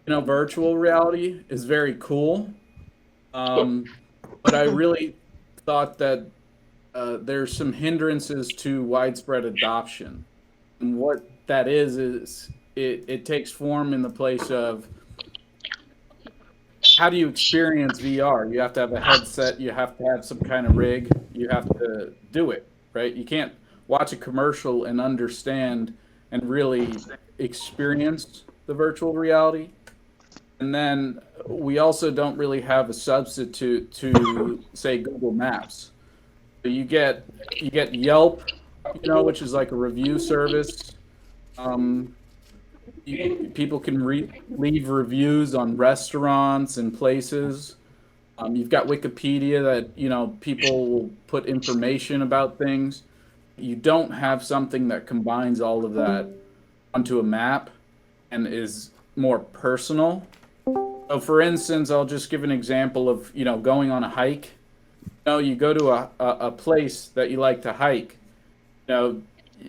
virtual reality is very cool. Um, but I really thought that there's some hindrances to widespread adoption. And what that is it takes form in the place of how do you experience VR? You have to have a headset, you have to have some kind of rig, you have to do it, right? You can't watch a commercial and understand and really experience the virtual reality. And then we also don't really have a substitute to say Google Maps. So you get Yelp, which is like a review service. Um, People can leave reviews on restaurants and places. You've got Wikipedia that people will put information about things. You don't have something that combines all of that onto a map and is more personal. So, for instance, I'll just give an example of going on a hike. You go to a place that you like to hike. You know,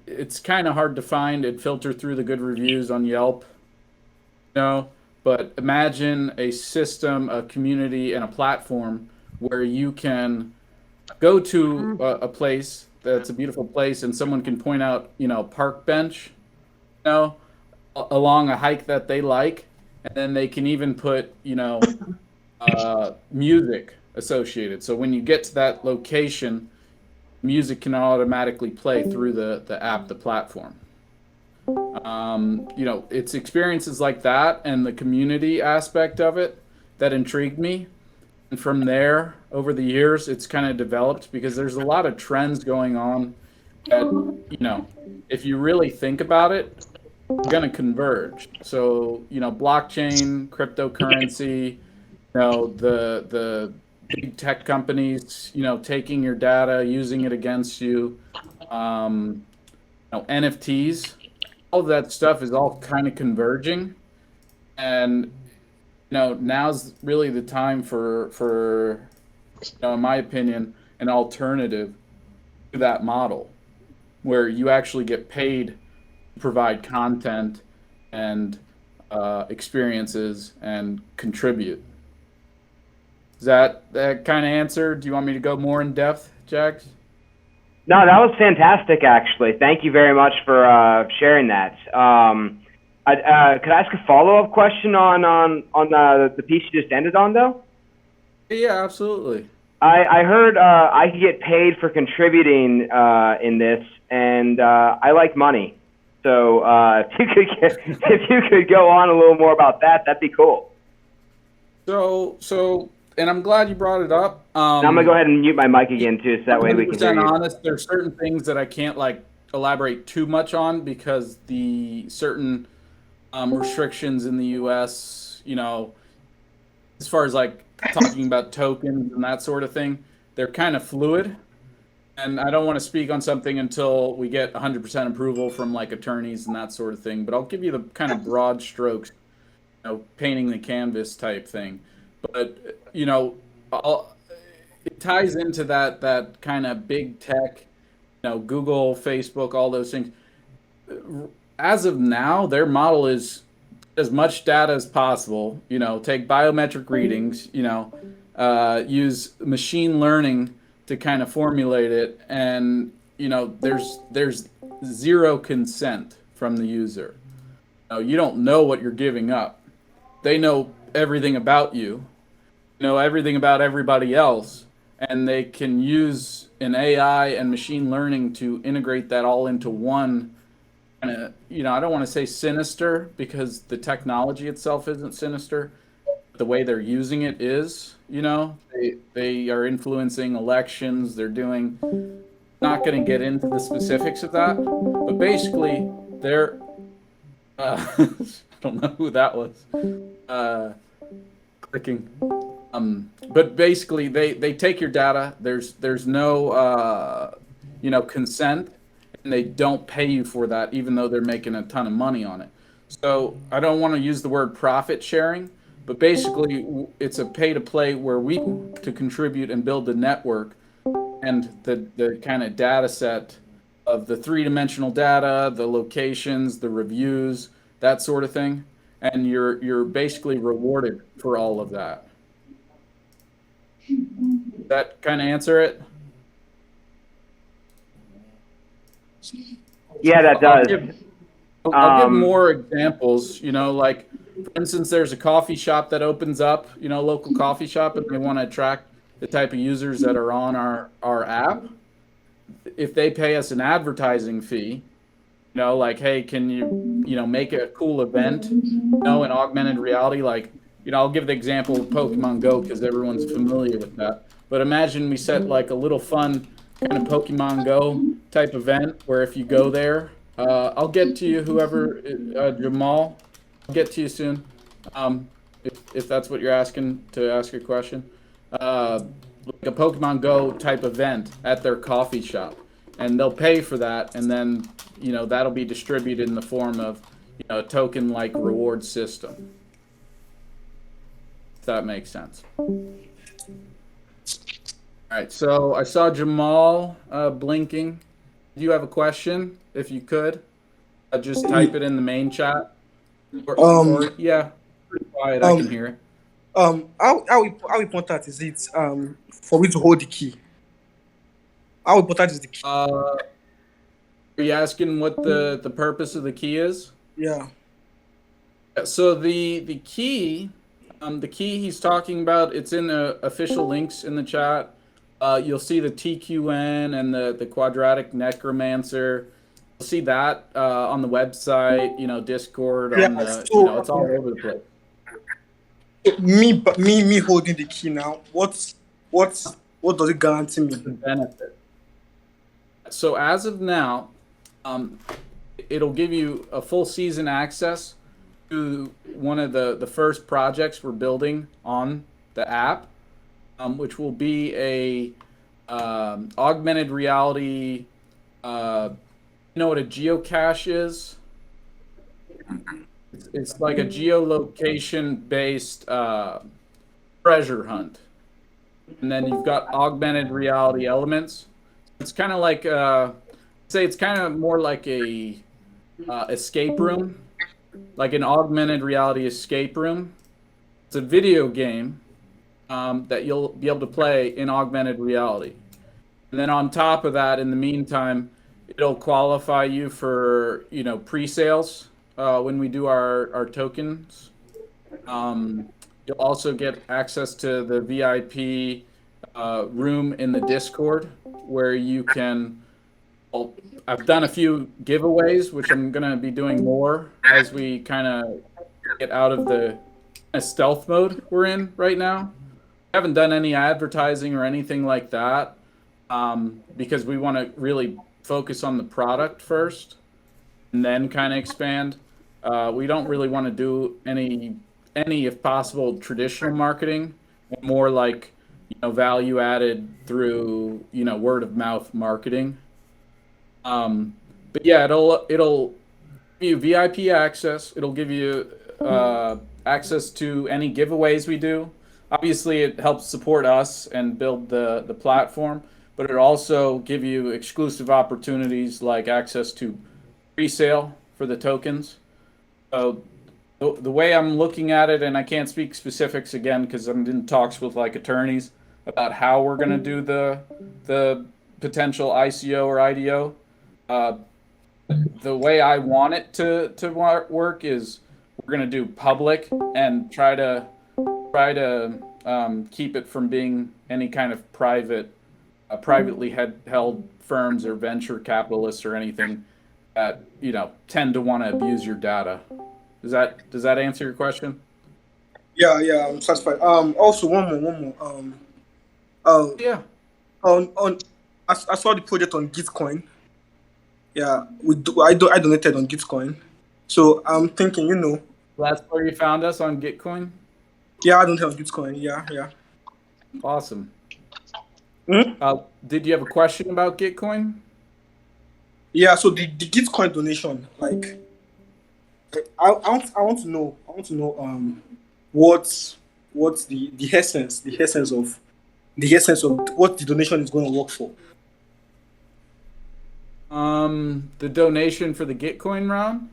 it's kind of hard to find and filter through the good reviews on Yelp. No, but imagine a system, a community, and a platform where you can go to a place that's a beautiful place, and someone can point out, park bench, you know, along a hike that they like, and then they can even put, music associated. So when you get to that location, music can automatically play through the app, the platform. It's experiences like that and the community aspect of it that intrigued me. And from there, over the years, it's kind of developed because there's a lot of trends going on that, if you really think about it, are going to converge. So, blockchain, cryptocurrency, the big tech companies, taking your data, using it against you, NFTs, all of that stuff is all kind of converging, and now's really the time for in my opinion, an alternative to that model where you actually get paid to provide content and experiences and contribute. Is that kind of answer? Do you want me to go more in depth, Jax? No, that was fantastic, actually. Thank you very much for sharing that. Could I ask a follow-up question on the piece you just ended on, though? Yeah, absolutely. I heard I could get paid for contributing in this, and I like money. So if you could go on a little more about that, that'd be cool. So, and I'm glad you brought it up. I'm gonna go ahead and mute my mic again too, so that way we can hear you. Honest, there's certain things that I can't elaborate too much on because the certain restrictions in the U.S. As far as talking about tokens and that sort of thing, they're kind of fluid, and I don't want to speak on something until we get 100% approval from attorneys and that sort of thing. But I'll give you the kind of broad strokes, painting the canvas type thing. But it ties into that kind of big tech, Google, Facebook, all those things. As of now, their model is as much data as possible. Take biometric readings. Use machine learning to kind of formulate it, and there's zero consent from the user. You don't know what you're giving up. They know everything about you, everything about everybody else, and they can use an AI and machine learning to integrate that all into one kind of, I don't want to say sinister because the technology itself isn't sinister. The way they're using it is, they are influencing elections. They're doing, not going to get into the specifics of that, but basically they're, I don't know who that was. Clicking. But basically, they take your data. There's no consent, and they don't pay you for that, even though they're making a ton of money on it. So I don't want to use the word profit sharing, but basically, it's a pay to play where we to contribute and build the network and the kind of data set of the three-dimensional data, the locations, the reviews, that sort of thing. and you're basically rewarded for all of that. Does that kind of answer it? Yeah, that does. I'll give more examples. You know, like for instance, there's a coffee shop that opens up, you know, a local coffee shop, and they want to attract the type of users that are on our app. If they pay us an advertising fee, you know, like, hey, can you know, make a cool event, you know, in augmented reality, like, you know, I'll give the example of Pokemon Go because everyone's familiar with that. But imagine we set like a little fun kind of Pokemon Go type event where if you go there, I'll get to you, whoever, Jamal, I'll get to you soon. If that's what you're asking to ask your question. Like a Pokemon Go type event at their coffee shop, and they'll pay for that, and then you know that'll be distributed in the form of a token like reward system. If that makes sense. All right, so I saw Jamal blinking. Do you have a question? If you could, just type it in the main chat. Or yeah, pretty quiet. I can hear it. How important is it for me to hold the key? How important is the key? Are you asking what the purpose of the key is? Yeah. So the key he's talking about, it's in the official links in the chat. You'll see the TQN and the quadratic necromancer. You'll see that on the website, you know, Discord, on the, you know, it's all over the place. Me holding the key now. What does it guarantee me? The benefit. So as of now, it'll give you a full season access to one of the first projects we're building on the app, which will be a augmented reality. You know what a geocache is? It's like a geolocation-based treasure hunt, and then you've got augmented reality elements. It's kind of like, say, it's kind of more like a escape room, like an augmented reality escape room. It's a video game that you'll be able to play in augmented reality, and then on top of that, in the meantime, it'll qualify you for pre-sales when we do our tokens. You'll also get access to the VIP room in the Discord where you can. Well, I've done a few giveaways, which I'm gonna be doing more as we kind of get out of the stealth mode we're in right now. I haven't done any advertising or anything like that because we want to really focus on the product first and then kind of expand. We don't really want to do any, if possible, traditional marketing, more like value added through word of mouth marketing. But yeah, it'll give you VIP access. It'll give you access to any giveaways we do. Obviously, it helps support us and build the platform, but it also give you exclusive opportunities like access to pre-sale for the tokens. So the way I'm looking at it, and I can't speak specifics again because I'm in talks with like attorneys about how we're going to do the potential ICO or IDO. The way I want it to work is we're going to do public and try to keep it from being any kind of privately held firms or venture capitalists or anything that tend to want to abuse your data. Does that answer your question? Yeah, I'm satisfied. Also one more. Yeah. I saw the project on Gitcoin. Yeah, I donated on Gitcoin. So I'm thinking, That's where you found us, on Gitcoin? Yeah, I donated on Gitcoin. Yeah. Awesome. Hmm? Did you have a question about Gitcoin? Yeah, so the Gitcoin donation, like, I want to know what's the essence of what the donation is going to work for. The donation for the Gitcoin round?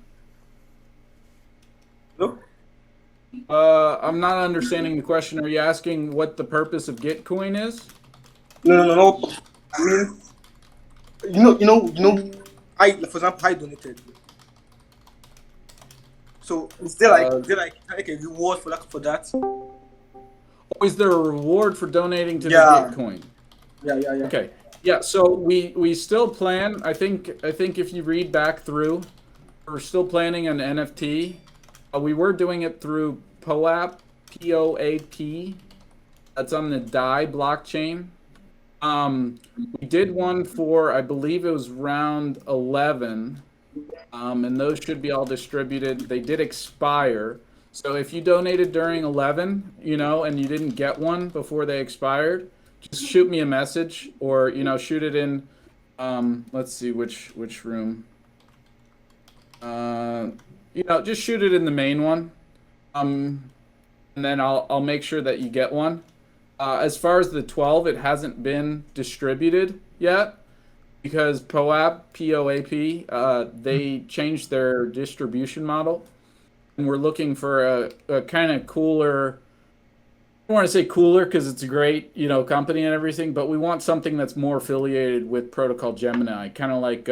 No? I'm not understanding the question. Are you asking what the purpose of Gitcoin is? No. I mean, I, for example, I donated. So is there like a reward for that? Or is there a reward for donating to the Yeah, Gitcoin? yeah. Okay. Yeah, so we still plan. I think if you read back through, we're still planning an NFT. We were doing it through POAP, POAP. That's on the DAI blockchain. We did one for, I believe it was round 11, and those should be all distributed. They did expire. So if you donated during 11, and you didn't get one before they expired, just shoot me a message or, shoot it in, let's see which room. Just shoot it in the main one. And then I'll make sure that you get one. As far as the 12, it hasn't been distributed yet because POAP, they changed their distribution model, and we're looking for a kind of cooler. I don't want to say cooler because it's a great, company and everything, but we want something that's more affiliated with Protocol Gemini, kind of like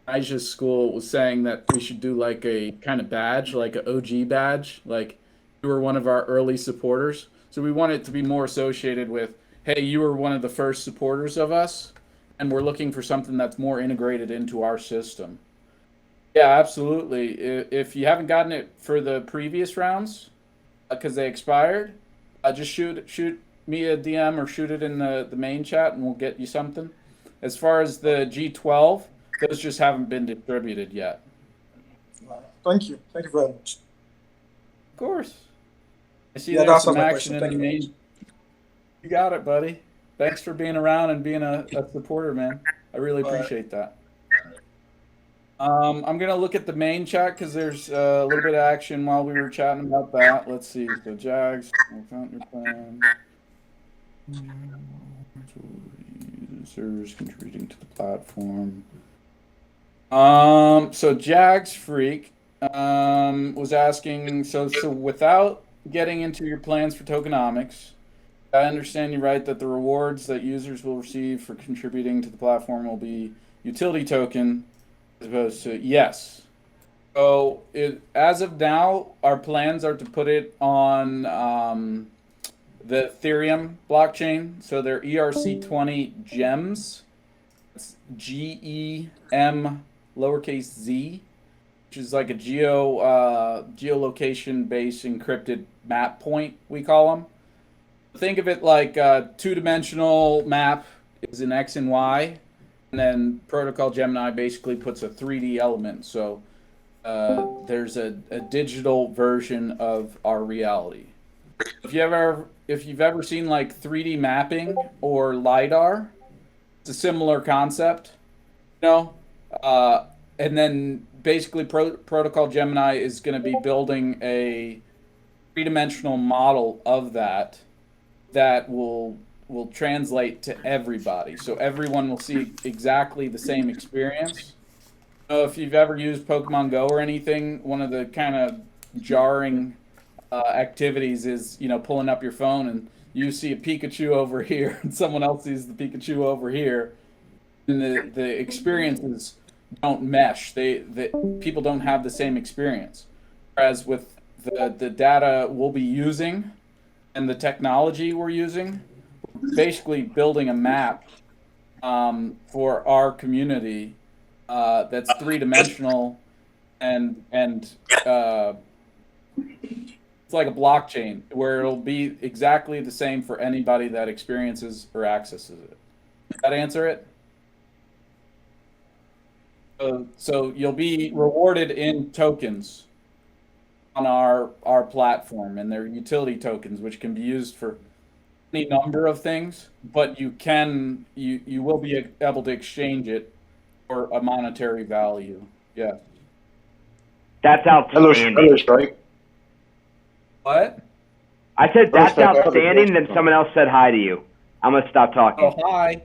Aisha's school was saying that we should do like a kind of badge, like an OG badge, like you were one of our early supporters. So we want it to be more associated with, hey, you were one of the first supporters of us, and we're looking for something that's more integrated into our system. Yeah, absolutely. If you haven't gotten it for the previous rounds, because they expired, just shoot me a DM or shoot it in the main chat, and we'll get you something. As far as the G12, those just haven't been distributed yet. Thank you very much. Of course. I see Yeah, there's that's some my action question. in Thank the you. main. You got it, buddy. Thanks for being around and being a supporter, man. I really appreciate that. I'm gonna look at the main chat because there's a little bit of action while we were chatting about that. Let's see. So Jags, found your plan. Users contributing to the platform. So Jags Freak was asking. So without getting into your plans for tokenomics, I understand you right that the rewards that users will receive for contributing to the platform will be utility token as opposed to yes. So as of now, our plans are to put it on the Ethereum blockchain. So they're ERC20 gems. It's GEM lowercase z, which is like a geolocation based encrypted map point, we call them. Think of it like a two-dimensional map is an X and Y, and then Protocol Gemini basically puts a 3D element. So there's a digital version of our reality. If you've ever seen like 3D mapping or LiDAR, it's a similar concept, you know. And then basically Protocol Gemini is going to be building a three-dimensional model of that will translate to everybody. So everyone will see exactly the same experience. So if you've ever used Pokemon Go or anything, one of the kind of jarring activities is, pulling up your phone and you see a Pikachu over here and someone else sees the Pikachu over here, and the experiences don't mesh. The people don't have the same experience. Whereas with the data we'll be using and the technology we're using, basically building a map for our community that's three-dimensional and it's like a blockchain where it'll be exactly the same for anybody that experiences or accesses it. Does that answer it? So you'll be rewarded in tokens on our platform, and they're utility tokens, which can be used for any number of things, but you will be able to exchange it for a monetary value. Yeah. That's outstanding. Hello, Strike. What? I said Hello, that's Strike. I have a outstanding, then question. someone else said hi to you. I'm going to stop talking. Oh, hi.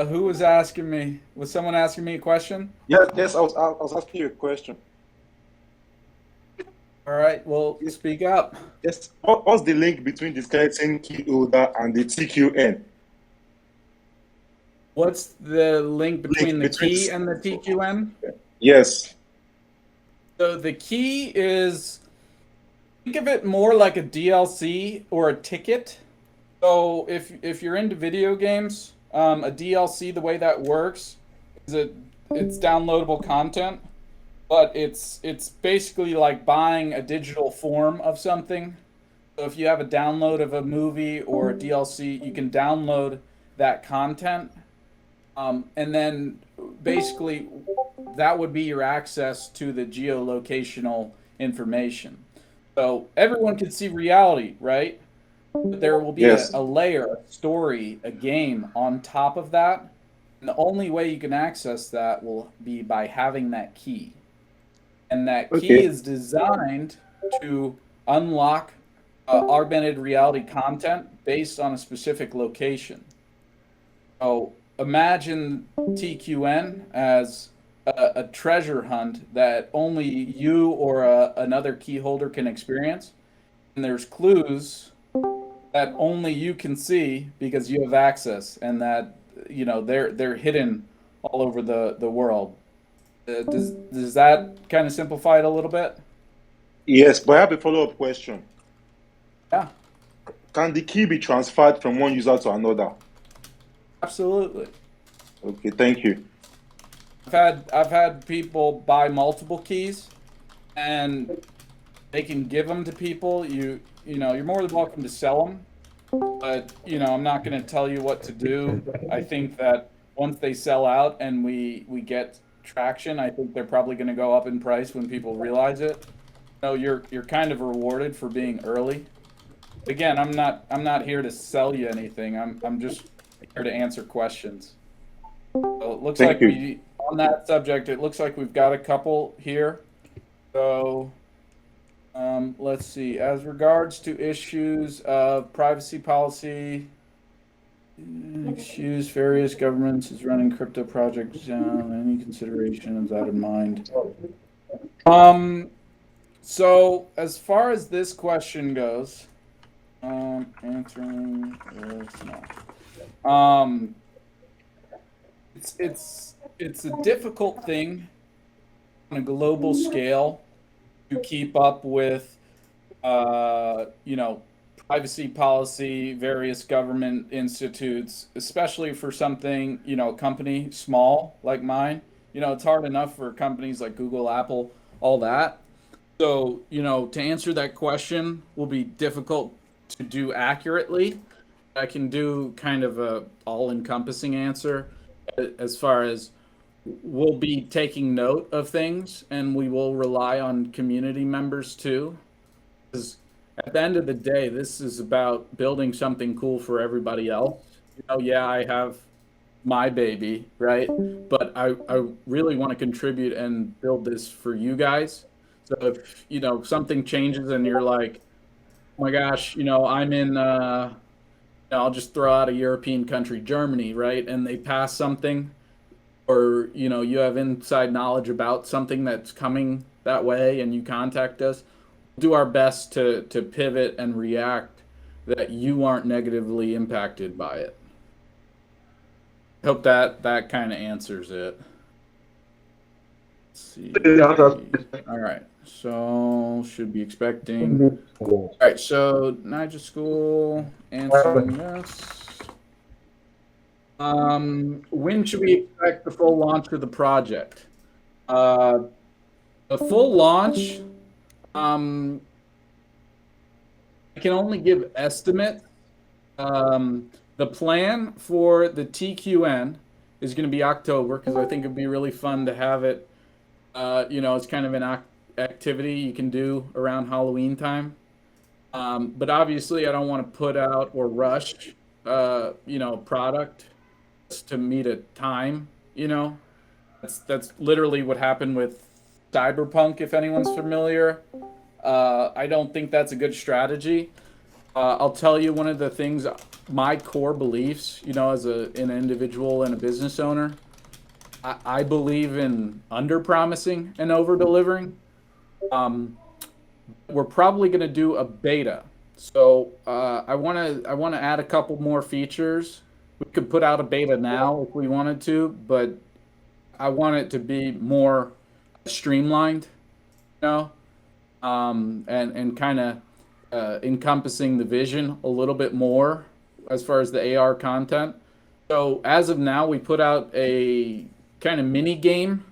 Who was asking me? Was someone asking me a question? Yes, I was asking you a question. All right, well, speak up. Yes. What's the link between the skeleton key holder and the TQN? What's the link between the between key and the TQN? Yes. So the key is, think of it more like a DLC or a ticket. So if you're into video games, a DLC, the way that works is it's downloadable content, but it's basically like buying a digital form of something. So if you have a download of a movie or a DLC, you can download that content, and then basically that would be your access to the geolocational information. So everyone can see reality, right? But there will be Yes. a layer, a story, a game on top of that. And the only way you can access that will be by having that key. And that key Okay. is designed to unlock augmented reality content based on a specific location. So imagine TQN as a treasure hunt that only you or another key holder can experience. And there's clues that only you can see because you have access, and that they're hidden all over the world. Does that kind of simplify it a little bit? Yes, but I have a follow-up question. Yeah, Can the key be transferred from one user to another? absolutely. Okay, thank you. I've had people buy multiple keys, and they can give them to people. You're more than welcome to sell them, but I'm not going to tell you what to do. I think that once they sell out and we get traction, I think they're probably going to go up in price when people realize it. You're kind of rewarded for being early. Again, I'm not here to sell you anything. I'm just here to answer questions. So it looks Thank like you. on that subject, it looks like we've got a couple here. So let's see. As regards to issues of privacy policy, excuse various governments is running crypto projects. Any consideration of that in mind? So as far as this question goes, answering yes, no. It's a difficult thing on a global scale to keep up with, privacy policy, various government institutes, especially for something, a company small like mine. It's hard enough for companies like Google, Apple, all that. So, to answer that question will be difficult to do accurately. I can do kind of a all-encompassing answer as far as we'll be taking note of things, and we will rely on community members too. Because at the end of the day, this is about building something cool for everybody else. Yeah, I have my baby, right? But I really want to contribute and build this for you guys. So if, something changes and you're like, oh my gosh, I'm in, I'll just throw out a European country, Germany, right? And they pass something, or, you have inside knowledge about something that's coming that way and you contact us, do our best to pivot and react that you aren't negatively impacted by it. Hope that kind of answers it. Let's see. All right. So should be expecting. All right. So Niger School answering this. When should we expect the full launch of the project? The full launch. I can only give estimates. The plan for the TQN is going to be October, because I think it'd be really fun to have it. It's kind of an activity you can do around Halloween time. But obviously, I don't want to put out or rush, product to meet a time. That's literally what happened with Cyberpunk, if anyone's familiar. I don't think that's a good strategy. I'll tell you one of the things, my core beliefs, as an individual and a business owner, I believe in under-promising and over-delivering. we're probably going to do a beta. So I want to add a couple more features. We could put out a beta now if we wanted to, but I want it to be more streamlined, you know, and kind of encompassing the vision a little bit more as far as the AR content. So as of now, we put out a kind of mini game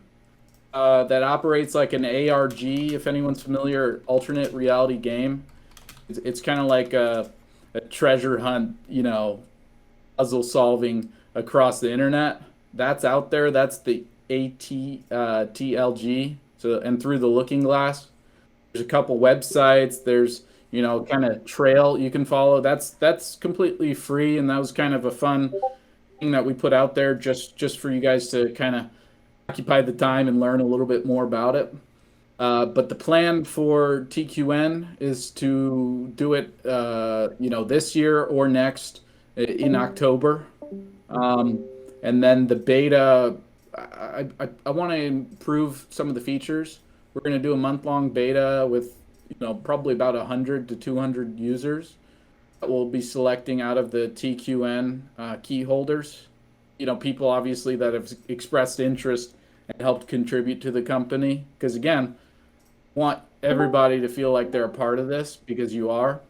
that operates like an ARG, if anyone's familiar, alternate reality game. It's kind of like a treasure hunt, you know, puzzle solving across the internet. That's out there. That's the TLG. So, and through the looking glass, there's a couple websites. There's, you know, kind of trail you can follow. That's completely free, and that was kind of a fun thing that we put out there just for you guys to kind of occupy the time and learn a little bit more about it. But the plan for TQN is to do it, you know, this year or next in October. And then the beta, I want to improve some of the features. We're going to do a month-long beta with, you know, probably about 100 to 200 users that we'll be selecting out of the TQN key holders. You know, people obviously that have expressed interest and helped contribute to the company. Because again, want everybody to feel like they're a part of this, because you are.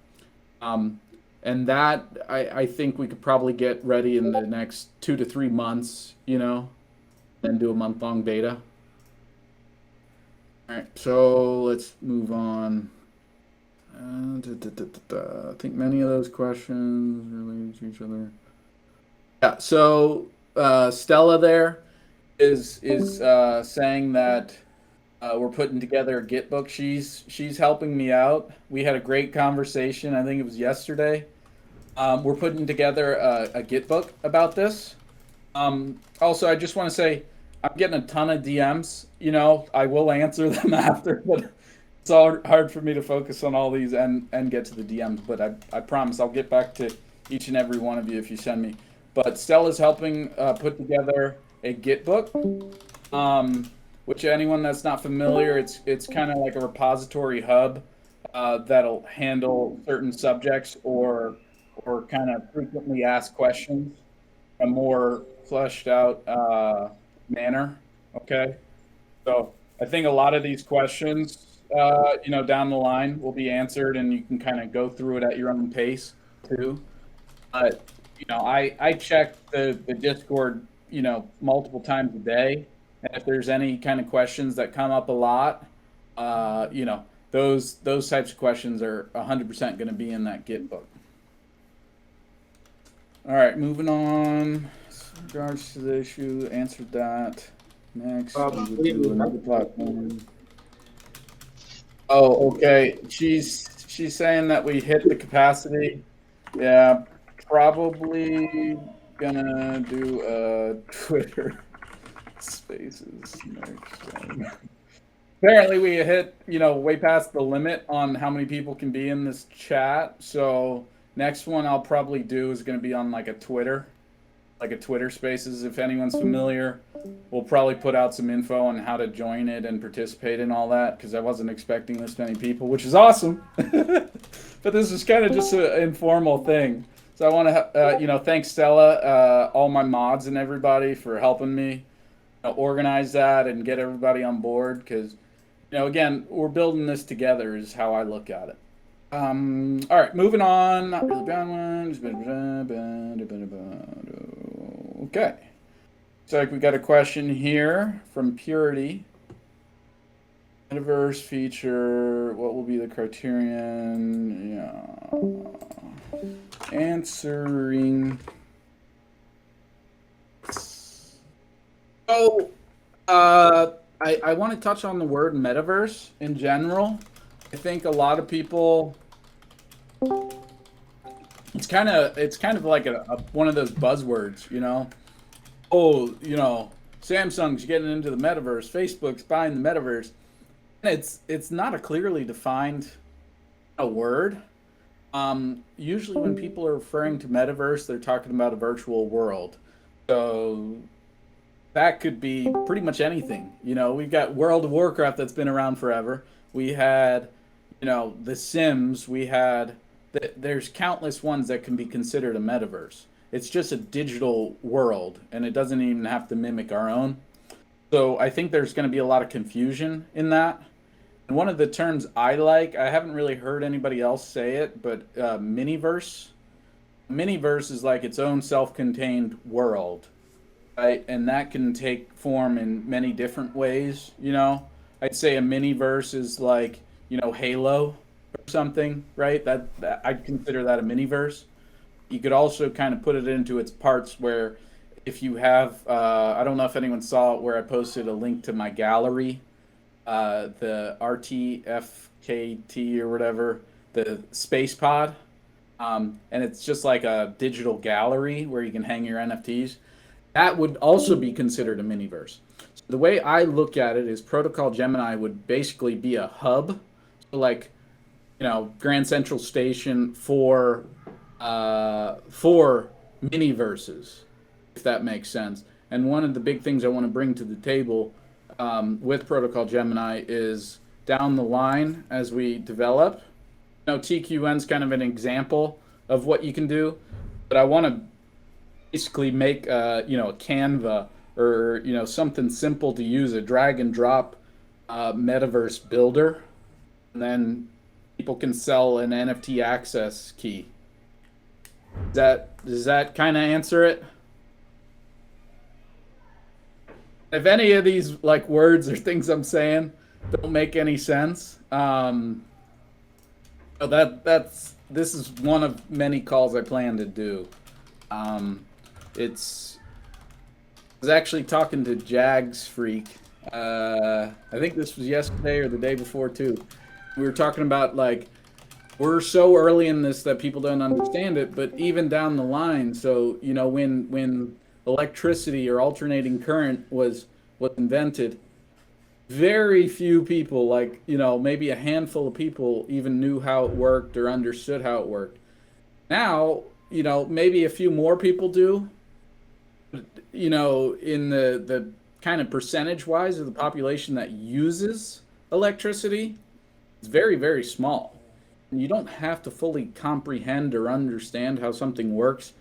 And that I think we could probably get ready in the next 2 to 3 months, you know, then do a month-long beta. All right, so let's move on. I think many of those questions related to each other. Yeah, so Stella there is saying that we're putting together a Gitbook. She's helping me out. We had a great conversation. I think it was yesterday. We're putting together a Gitbook about this. Also, I just want to say I'm getting a ton of DMs. You know, I will answer them after, but it's all hard for me to focus on all these and get to the DMs. But I promise I'll get back to each and every one of you if you send me. But Stella's helping put together a Gitbook. Which anyone that's not familiar, it's kind of like a repository hub that'll handle certain subjects or kind of frequently asked questions in a more fleshed out manner. Okay, so I think a lot of these questions, you know, down the line will be answered, and you can kind of go through it at your own pace too. But you know, I check the Discord, you know, multiple times a day. And if there's any kind of questions that come up a lot, you know, those types of questions are 100% going to be in that Gitbook. All right, moving on. In regards to the issue, answered that. Next, we will do another platform. Oh, okay. She's saying that we hit the capacity. Yeah, probably gonna do a Twitter Spaces next time. Apparently we hit, you know, way past the limit on how many people can be in this chat. So next one I'll probably do is going to be on like a Twitter Spaces. If anyone's familiar, we'll probably put out some info on how to join it and participate in all that, because I wasn't expecting this many people, which is awesome. But this is kind of just an informal thing. So I want to, you know, thank Stella, all my mods and everybody for helping me organize that and get everybody on board, because, you know, again, we're building this together is how I look at it. All right, moving on. Not really bad ones. Okay. Looks like we got a question here from Purity. Metaverse feature. What will be the criterion? Yeah. Answering. So, I want to touch on the word metaverse in general. I think a lot of people, it's kind of like one of those buzzwords, you know. Oh, you know, Samsung's getting into the metaverse, Facebook's buying the metaverse. And it's not a clearly defined word. Usually when people are referring to metaverse, they're talking about a virtual world. So that could be pretty much anything. You know, we've got World of Warcraft that's been around forever. We had, you The Sims, we had, there's countless ones that can be considered a metaverse. It's just a digital world, and it doesn't even have to mimic our own. So I think there's going to be a lot of confusion in that. And one of the terms I like, I haven't really heard anybody else say it, but miniverse. Miniverse is like its own self-contained world, right? And that can take form in many different ways. I'd say a miniverse is like Halo or something, right? That I'd consider that a miniverse. You could also kind of put it into its parts where if you have, I don't know if anyone saw it where I posted a link to my gallery, the RTFKT or whatever, the space pod. And it's just like a digital gallery where you can hang your NFTs. That would also be considered a miniverse. So the way I look at it is Protocol Gemini would basically be a hub, so like Grand Central Station for miniverses, if that makes sense. And one of the big things I want to bring to the table with Protocol Gemini is down the line as we develop. TQN's kind of an example of what you can do, but I want to basically make a Canva or something simple to use, a drag and drop metaverse builder, and then people can sell an NFT access key. Does that kind of answer it? If any of these like words or things I'm saying don't make any sense, this is one of many calls I plan to do. I was actually talking to Jags Freak. I think this was yesterday or the day before too. We were talking about like we're so early in this that people don't understand it, but even down the line. So when electricity or alternating current was invented, very few people, like maybe a handful of people, even knew how it worked or understood how it worked. Now maybe a few more people do. In the kind of percentage wise of the population that uses electricity, it's very, very small. And you don't have to fully comprehend or understand how something works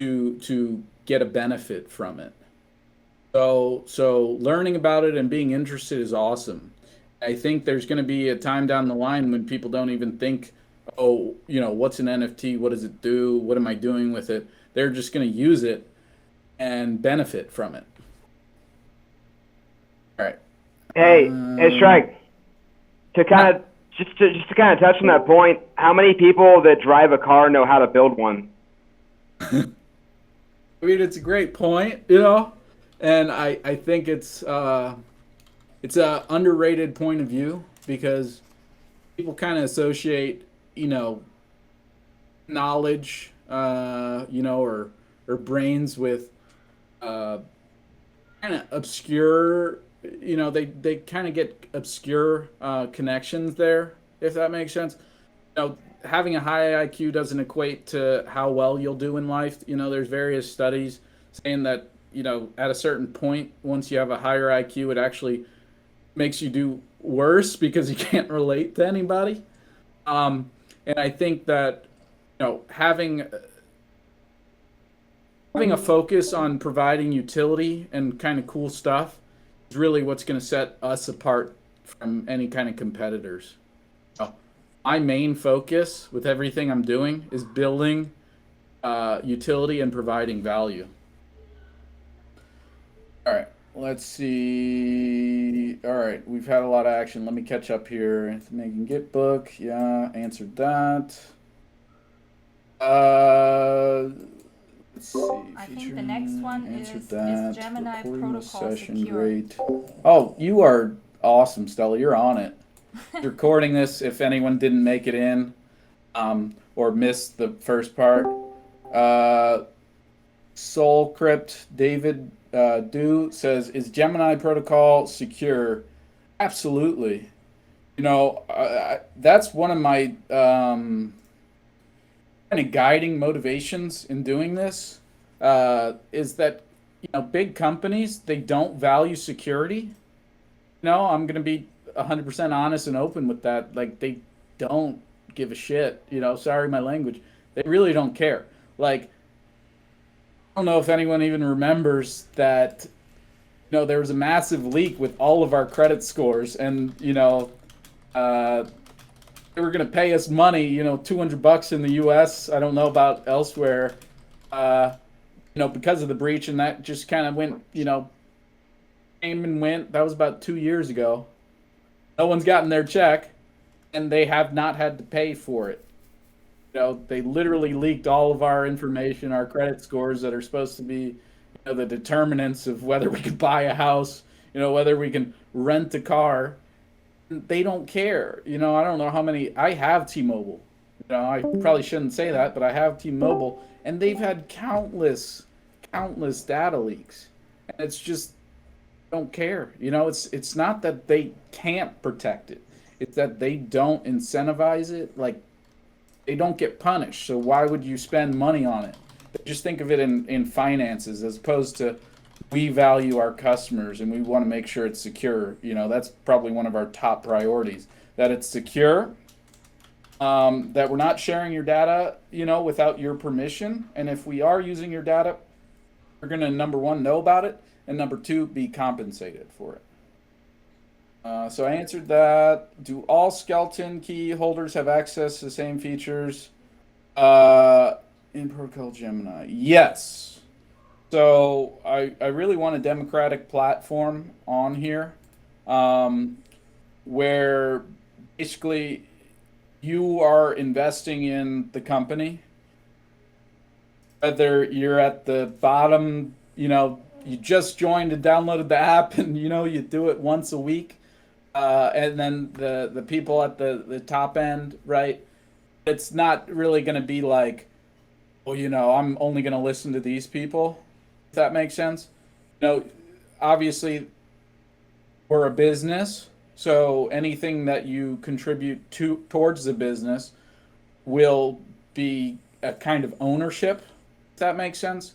to get a benefit from it. So learning about it and being interested is awesome. I think there's going to be a time down the line when people don't even think, what's an NFT? What does it do? What am I doing with it? They're just going to use it and benefit from it. All right. Hey, Strike. To kind of just to kind of touch on that point, how many people that drive a car know how to build one? I mean, it's a great point, and I think it's a underrated point of view because people kind of associate knowledge or brains with kind of obscure, they kind of get obscure connections there, if that makes sense. Having a high IQ doesn't equate to how well you'll do in life. There's various studies saying that at a certain point, once you have a higher IQ, it actually makes you do worse because you can't relate to anybody. And I think that having a focus on providing utility and kind of cool stuff is really what's going to set us apart from any kind of competitors. My main focus with everything I'm doing is building utility and providing value. All right, let's see. All right, we've had a lot of action. Let me catch up here. Making Gitbook. Yeah, answered that. Let's see. I think the next one is Gemini protocol session secure? great. Oh, you are awesome, Stella. You're on it. Recording this if anyone didn't make it in or missed the first part. Soul Crypt David Do says, is Gemini protocol secure? Absolutely. That's one of my kind of guiding motivations in doing this is that big companies, they don't value security. I'm going to be 100% honest and open with that. Like they don't give a shit. You know, sorry my language. They really don't care. Like, I don't know if anyone even remembers that, you know, there was a massive leak with all of our credit scores, and, you know, they were going to pay us money, you know, $200 in the US. I don't know about elsewhere, you know, because of the breach, and that just kind of went, you know, came and went. That was about 2 years ago. No one's gotten their check, and they have not had to pay for it. You know, they literally leaked all of our information, our credit scores that are supposed to be, you know, the determinants of whether we can buy a house, you know, whether we can rent a car. They don't care. You know, I don't know how many. I have T-Mobile. You know, I probably shouldn't say that, but I have T-Mobile, and they've had countless data leaks, and it's just don't care. You know, it's not that they can't protect it; it's that they don't incentivize it. Like, they don't get punished. So why would you spend money on it? Just think of it in finances, as opposed to, we value our customers and we want to make sure it's secure. You know, that's probably one of our top priorities, that it's secure, that we're not sharing your data, you know, without your permission. And if we are using your data, we're going to, number one, know about it, and number two, be compensated for it. So I answered that. Do all skeleton key holders have access to the same features in Protocol Gemini? Yes. So I really want a democratic platform on here, where basically you are investing in the company. Whether you're at the bottom, you know, you just joined and downloaded the app, and, you know, you do it once a week, and then the people at the top end, right? It's not really going to be like, well, you know, I'm only going to listen to these people. If that makes sense. You know, obviously we're a business, so anything that you contribute towards the business will be a kind of ownership, if that makes sense.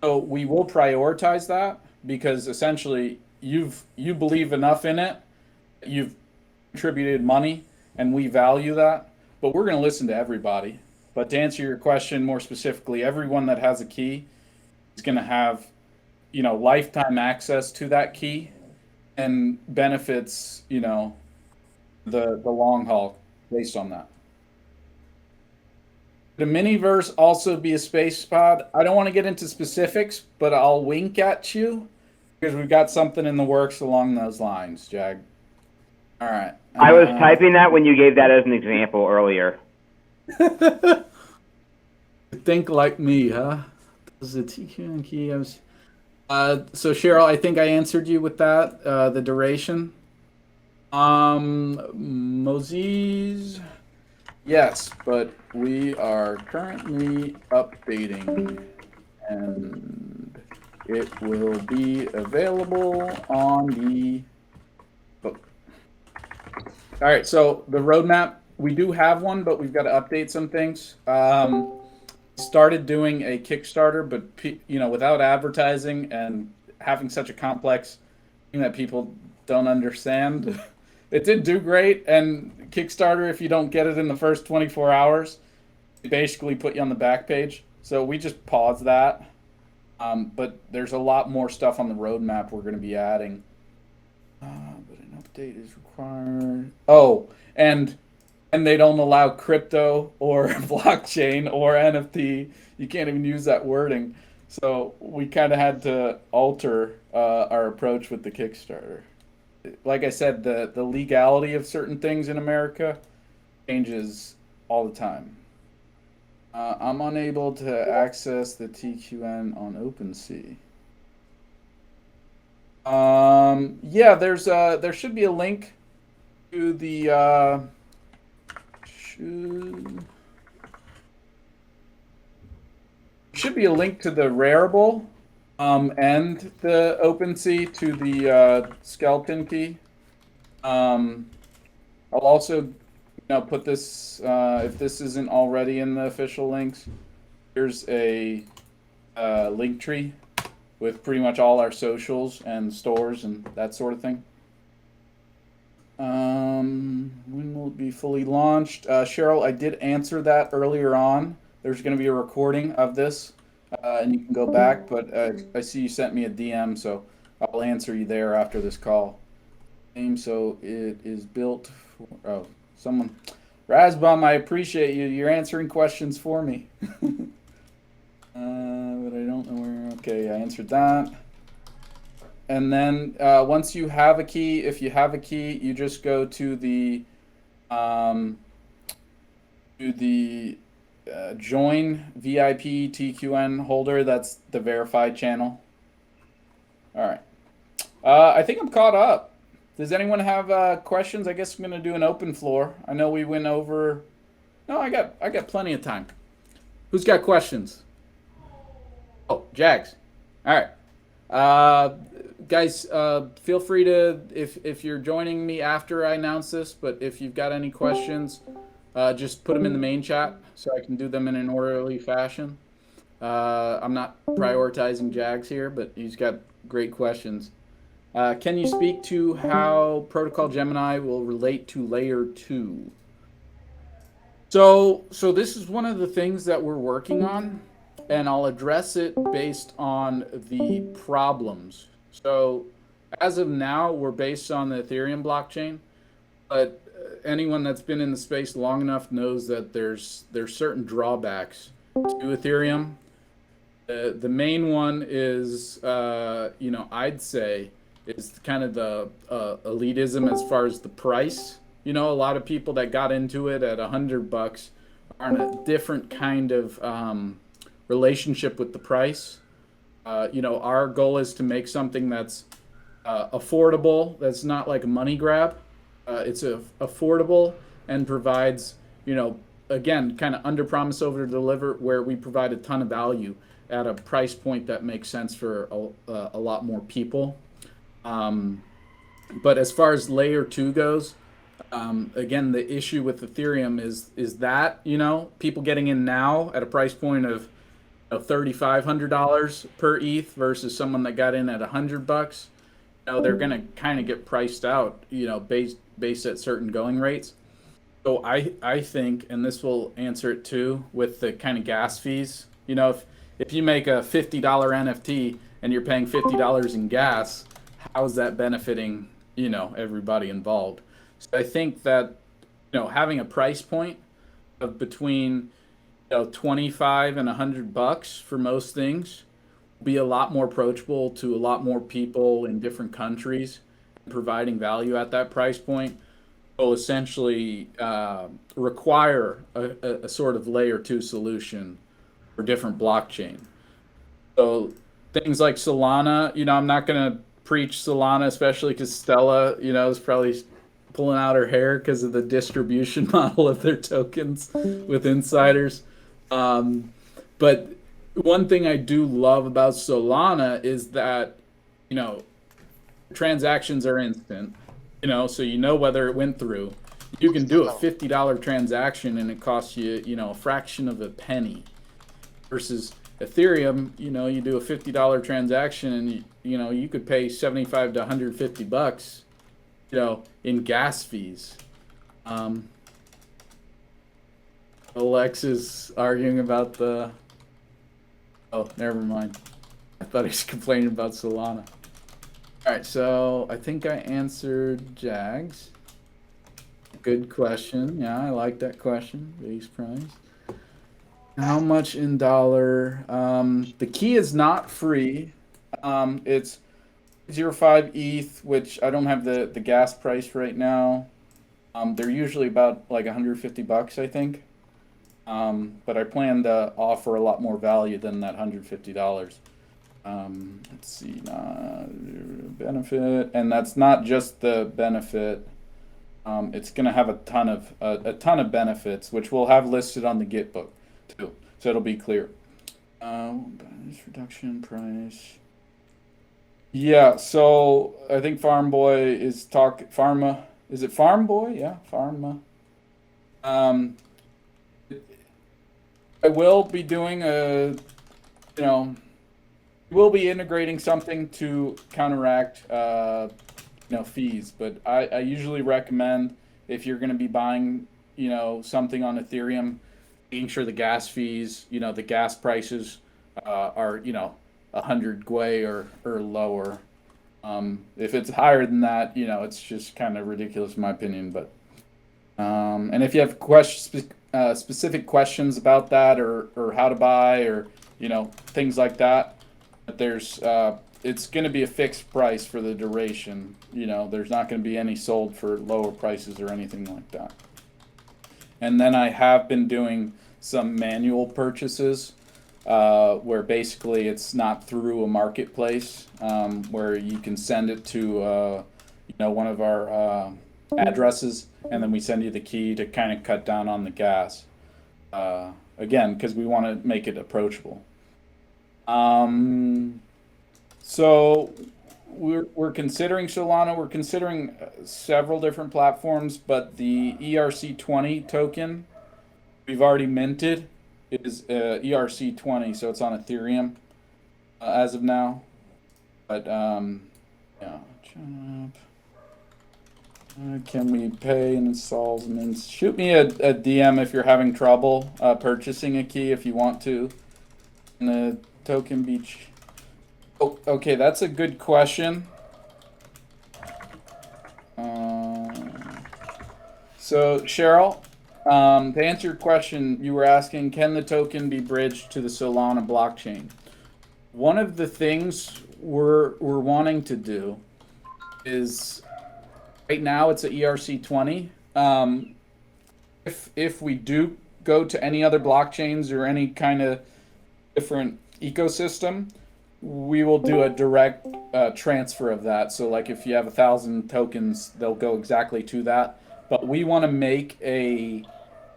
So we will prioritize that, because essentially you believe enough in it, you've contributed money, and we value that. But we're going to listen to everybody. But to answer your question more specifically, everyone that has a key is going to have, you know, lifetime access to that key, and benefits, you know, the long haul based on that. The Miniverse also be a space pod? I don't want to get into specifics, but I'll wink at you, because we've got something in the works along those lines, Jag. All right. I was typing that when you gave that as an example earlier. Think like me, huh? Does the TQ and key has... So Cheryl, I think I answered you with that, the duration. Moses, yes, but we are currently updating, and it will be available on the book. All right, so the roadmap, we do have one, but we've got to update some things. Started doing a Kickstarter, but, you know, without advertising and having such a complex thing that people don't understand. It did do great, and Kickstarter, if you don't get it in the first 24 hours, they basically put you on the back page. So we just paused that. But there's a lot more stuff on the roadmap we're going to be adding. But an update is required. Oh, and they don't allow crypto or blockchain or NFT. You can't even use that wording. So we kind of had to alter our approach with the Kickstarter. Like I said, the legality of certain things in America changes all the time. I'm unable to access the TQN on OpenSea. Yeah, there should be a link to the should be a link to the Rarible and the OpenSea to the skeleton key. I'll also put this, if this isn't already in the official links, here's a link tree with pretty much all our socials and stores and that sort of thing. When will it be fully launched? Cheryl, I did answer that earlier on. There's going to be a recording of this, and you can go back, but I see you sent me a DM, so I'll answer you there after this call. So it is built for, oh, someone, Razbom, I appreciate you. You're answering questions for me. But I don't know where, okay, I answered that. And then once you have a key, if you have a key, you just go to the join VIP TQN holder. That's the verified channel. All right. I think I'm caught up. Does anyone have questions? I guess I'm gonna do an open floor. I know we went over. No, I got plenty of time. Who's got questions? Oh, Jags. All right. Guys, feel free to, if you're joining me after I announce this, but if you've got any questions, just put them in the main chat so I can do them in an orderly fashion. I'm not prioritizing Jags here, but he's got great questions. Can you speak to how Protocol Gemini will relate to Layer 2? So this is one of the things that we're working on, and I'll address it based on the problems. So as of now, we're based on the Ethereum blockchain, but anyone that's been in the space long enough knows that there's certain drawbacks to Ethereum. The main one is, I'd say, is kind of the elitism as far as the price. A lot of people that got into it at $100 are in a different kind of relationship with the price. Our goal is to make something that's affordable, that's not like a money grab. It's affordable and provides, again, kind of under promise over deliver, where we provide a ton of value at a price point that makes sense for a lot more people. But as far as Layer 2 goes, again, the issue with Ethereum is that, people getting in now at a price point of $3,500 per ETH versus someone that got in at $100, they're going to kind of get priced out, based at certain going rates. So I think, and this will answer it too, with the kind of gas fees, if you make a $50 NFT and you're paying $50 in gas, how is that benefiting, everybody involved? So I think that, having a price point of between, 25 and $100 for most things will be a lot more approachable to a lot more people in different countries. Providing value at that price point will essentially require a sort of Layer 2 solution for different blockchain. So things like Solana, I'm not going to preach Solana, especially because Stella, is probably pulling out her hair because of the distribution model of their tokens with insiders. But one thing I do love about Solana is that, transactions are instant, so whether it went through. You can do a $50 transaction and it costs you, a fraction of a penny. Versus Ethereum, you do a $50 transaction and you could pay $75 to $150, in gas fees. Alex is arguing about the. Oh, never mind. I thought he was complaining about Solana. All right, so I think I answered Jags. Good question. Yeah, I like that question. Base price. How much in dollar? The key is not free. It's 0.05 ETH, which I don't have the gas price right now. They're usually about like $150, I think. But I plan to offer a lot more value than that $150. Let's see, benefit, and that's not just the benefit. It's going to have a ton of benefits, which we'll have listed on the Gitbook too, so it'll be clear. Reduction price. Yeah, so I think Farm Boy is Pharma. Is it Farm Boy? Yeah, Pharma. I will be doing we'll be integrating something to counteract fees. But I usually recommend, if you're going to be buying, something on Ethereum, making sure the gas fees, the gas prices are, 100 gwei or lower. If it's higher than that, it's just kind of ridiculous in my opinion. But and if you have specific questions about that, or how to buy, or things like that, there's it's going to be a fixed price for the duration. There's not going to be any sold for lower prices or anything like that. And then I have been doing some manual purchases, where basically it's not through a marketplace, where you can send it to one of our addresses, and then we send you the key to kind of cut down on the gas. Again, because we want to make it approachable. So we're considering Solana. We're considering several different platforms, but the ERC20 token we've already minted is ERC20, so it's on Ethereum as of now. But yeah. Can we pay and installs and shoot me a DM if you're having trouble purchasing a key if you want to. And the token beach. Oh, okay, that's a good question. So Cheryl, to answer your question, you were asking, can the token be bridged to the Solana blockchain? One of the things we're wanting to do is, right now it's a ERC20. If we do go to any other blockchains or any kind of different ecosystem, we will do a direct transfer of that. So like if you have 1,000 tokens, they'll go exactly to that. But we want to make a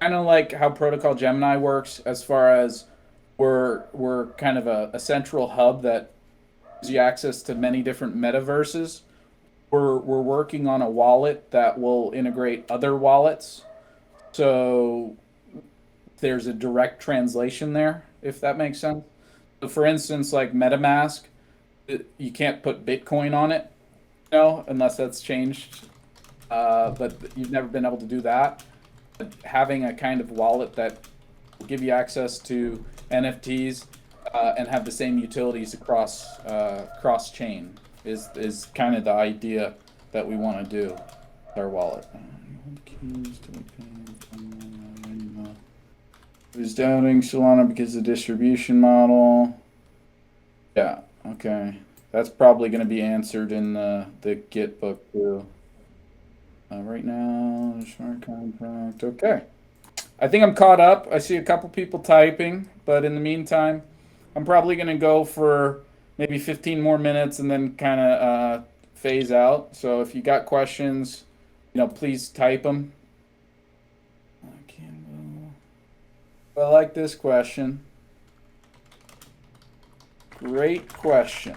kind of like how Protocol Gemini works, as far as we're kind of a central hub that gives you access to many different metaverses. We're working on a wallet that will integrate other wallets, so there's a direct translation there, if that makes sense. So for instance, like MetaMask, you can't put Bitcoin on it, unless that's changed. But you've never been able to do that. But having a kind of wallet that will give you access to NFTs and have the same utilities across cross-chain is kind of the idea that we want to do with our wallet. Who's doubting Solana because of the distribution model? Yeah, okay. That's probably going to be answered in the Gitbook too. Right now, smart contract. Okay. I think I'm caught up. I see a couple people typing, but in the meantime, I'm probably going to go for maybe 15 more minutes and then kind of phase out. So if you got questions, please type them. I like this question. Great question.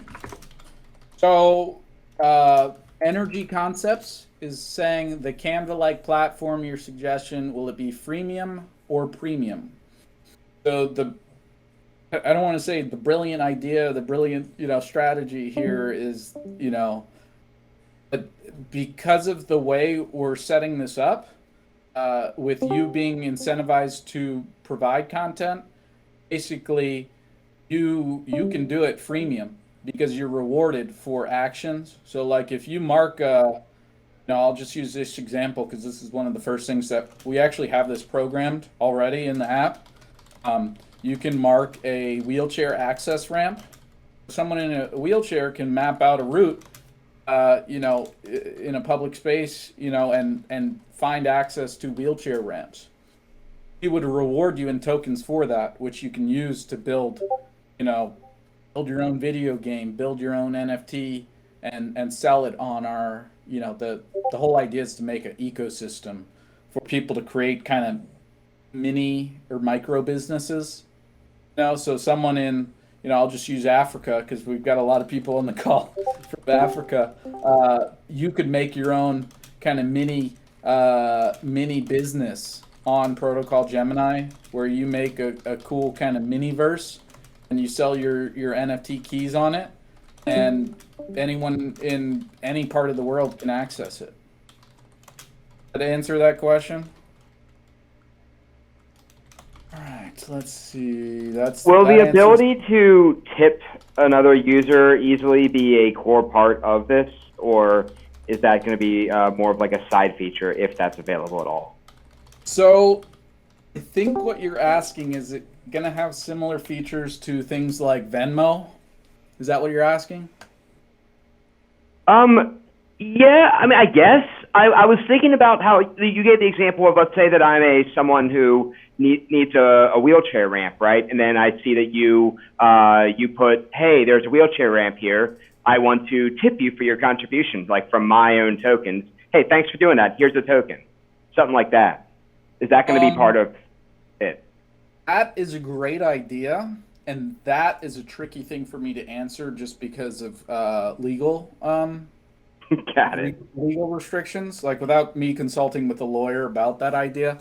So Energy Concepts is saying the Canva-like platform, your suggestion, will it be freemium or premium? So I don't want to say the brilliant idea, the brilliant, strategy here is, but because of the way we're setting this up, with you being incentivized to provide content, basically you can do it freemium because you're rewarded for actions. So like if you mark I'll just use this example because this is one of the first things that we actually have this programmed already in the app. You can mark a wheelchair access ramp. Someone in a wheelchair can map out a route, in a public space, and find access to wheelchair ramps. He would reward you in tokens for that, which you can use to build build your own video game, build your own NFT, and sell it on our, the whole idea is to make an ecosystem for people to create kind of mini or micro businesses. So someone in, I'll just use Africa because we've got a lot of people on the call from Africa. You could make your own kind of mini business on Protocol Gemini, where you make a cool kind of mini verse and you sell your NFT keys on it. and anyone in any part of the world can access it. Did I answer that question? All right, let's see. Will the ability to tip another user easily be a core part of this, or is that going to be more of like a side feature if that's available at all? So I think what you're asking, is it going to have similar features to things like Venmo? Is that what you're asking? Yeah, I mean, I guess I was thinking about how you gave the example of, let's say that I'm someone who needs a wheelchair ramp, right? And then I see that you put, hey, there's a wheelchair ramp here. I want to tip you for your contributions, like from my own tokens. Hey, thanks for doing that. Here's a token. Something like that. Is that going to be part of it? That is a great idea, and that is a tricky thing for me to answer just because of legal Got it. legal restrictions, like without me consulting with a lawyer about that idea.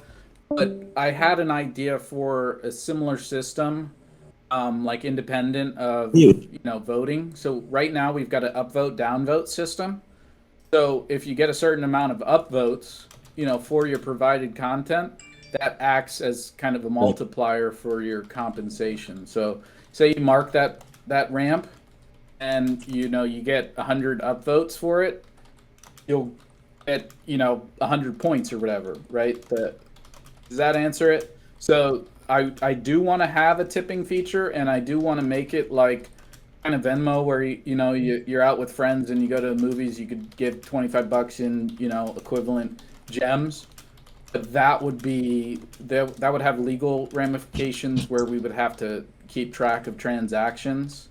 But I had an idea for a similar system, like independent of voting. So right now we've got an upvote downvote system. So if you get a certain amount of upvotes, for your provided content, that acts as kind of a multiplier for your compensation. So say you mark that ramp, and you get 100 upvotes for it, you'll get 100 points or whatever, right? Does that answer it? So I do want to have a tipping feature, and I do want to make it like kind of Venmo, where you're out with friends and you go to the movies, you could give $25 in equivalent gems. But that would have legal ramifications where we would have to keep track of transactions,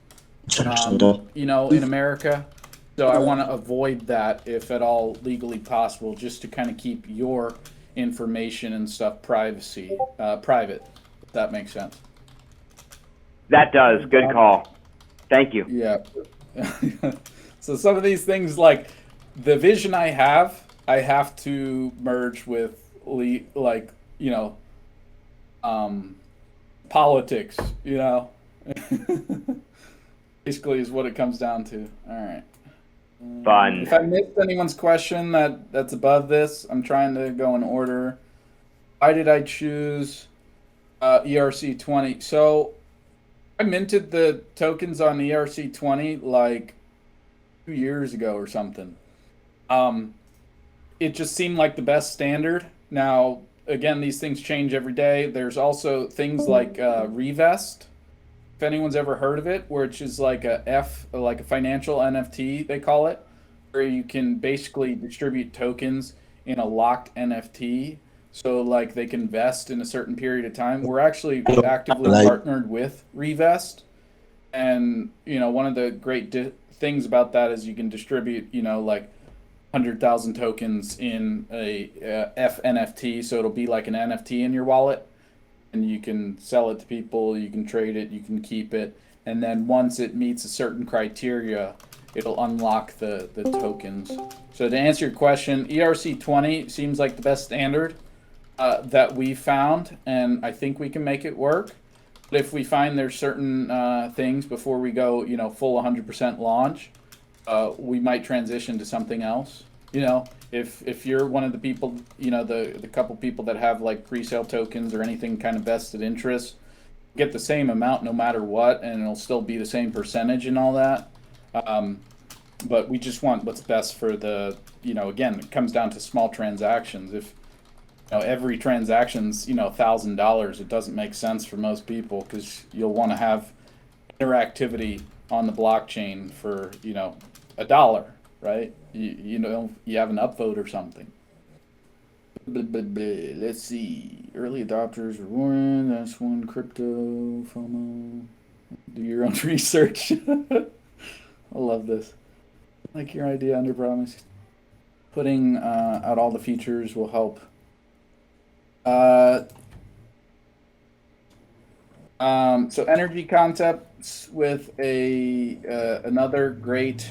in America. So I want to avoid that if at all legally possible, just to kind of keep your information and stuff private, if that makes sense. That does. Good call. Thank you. Yeah. So some of these things, like the vision I have to merge with politics, basically is what it comes down to. All right. Fun. If I missed anyone's question that's above this, I'm trying to go in order. Why did I choose ERC20? So I minted the tokens on ERC20 like 2 years ago or something. It just seemed like the best standard. Now, again, these things change every day. There's also things like Revest, if anyone's ever heard of it, which is like a financial NFT, they call it, where you can basically distribute tokens in a locked NFT. So like they can vest in a certain period of time. We're actually actively partnered with Revest. And, one of the great things about that is you can distribute, like 100,000 tokens in a FNFT. So it'll be like an NFT in your wallet. And you can sell it to people, you can trade it, you can keep it. And then once it meets a certain criteria, it'll unlock the tokens. So to answer your question, ERC20 seems like the best standard that we found, and I think we can make it work. But if we find there's certain things before we go, full 100% launch, we might transition to something else. If you're one of the people, the couple people that have like pre-sale tokens or anything kind of vested interest, get the same amount no matter what, and it'll still be the same percentage and all that. But we just want what's best for the, again, it comes down to small transactions. If every transaction's $1,000, it doesn't make sense for most people, because you'll want to have interactivity on the blockchain for $1, right? You have an upvote or something. Let's see. Early adopters rewarded. That's one. Crypto FOMO. Do your own research. I love this. Like your idea, under promise. Putting out all the features will help. So energy concepts with another great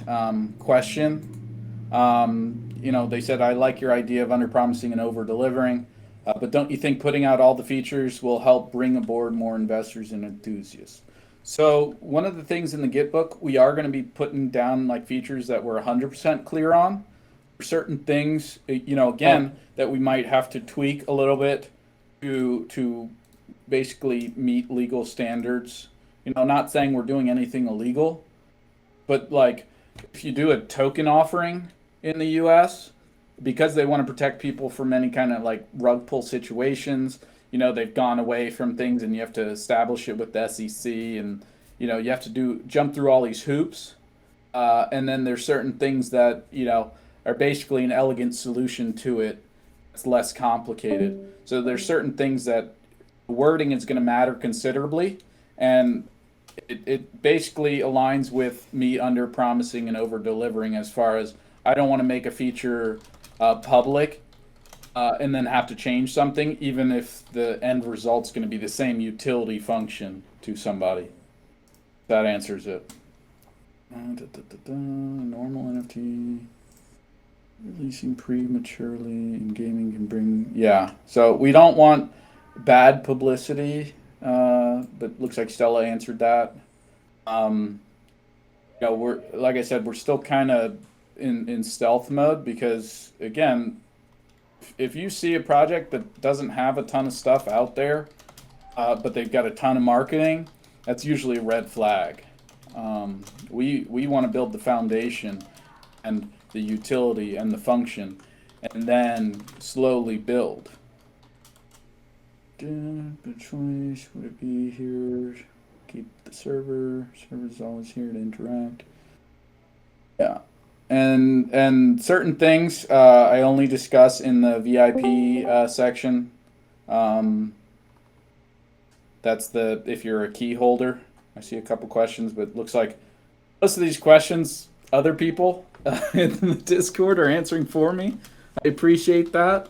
question. They said, I like your idea of under-promising and over-delivering, but don't you think putting out all the features will help bring aboard more investors and enthusiasts? So one of the things in the Gitbook, we are going to be putting down like features that we're 100% clear on. For certain things, again, that we might have to tweak a little bit to basically meet legal standards. Not saying we're doing anything illegal, but like if you do a token offering in the US, because they want to protect people from any kind of like rug pull situations, they've gone away from things and you have to establish it with the SEC, and you have to jump through all these hoops. And then there's certain things that, are basically an elegant solution to it. It's less complicated. So there's certain things that wording is going to matter considerably, and it basically aligns with me under promising and over delivering, as far as I don't want to make a feature public and then have to change something, even if the end result's going to be the same utility function to somebody. That answers it. Normal NFT releasing prematurely in gaming can bring, yeah. So we don't want bad publicity, but looks like Stella answered that. We're, like I said, we're still kind of in stealth mode, because again, if you see a project that doesn't have a ton of stuff out there, but they've got a ton of marketing, that's usually a red flag. We want to build the foundation and the utility and the function, and then slowly build. Good choice. Would it be here? Keep the server. Server's always here to interact. Yeah. And certain things I only discuss in the VIP section. That's if you're a key holder. I see a couple questions, but it looks like most of these questions other people in the Discord are answering for me. I appreciate that.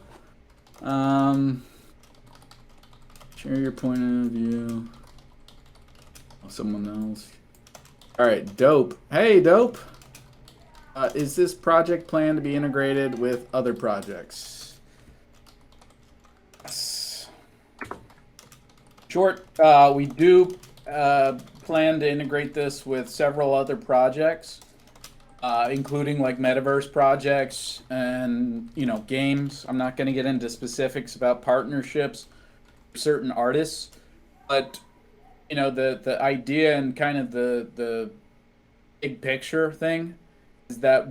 Share your point of view. Someone else. All right, Dope. Hey, Dope. Is this project planned to be integrated with other projects? Yes. Short, we do plan to integrate this with several other projects, including like metaverse projects and games. I'm not going to get into specifics about partnerships for certain artists, but the idea and kind of the big picture thing is that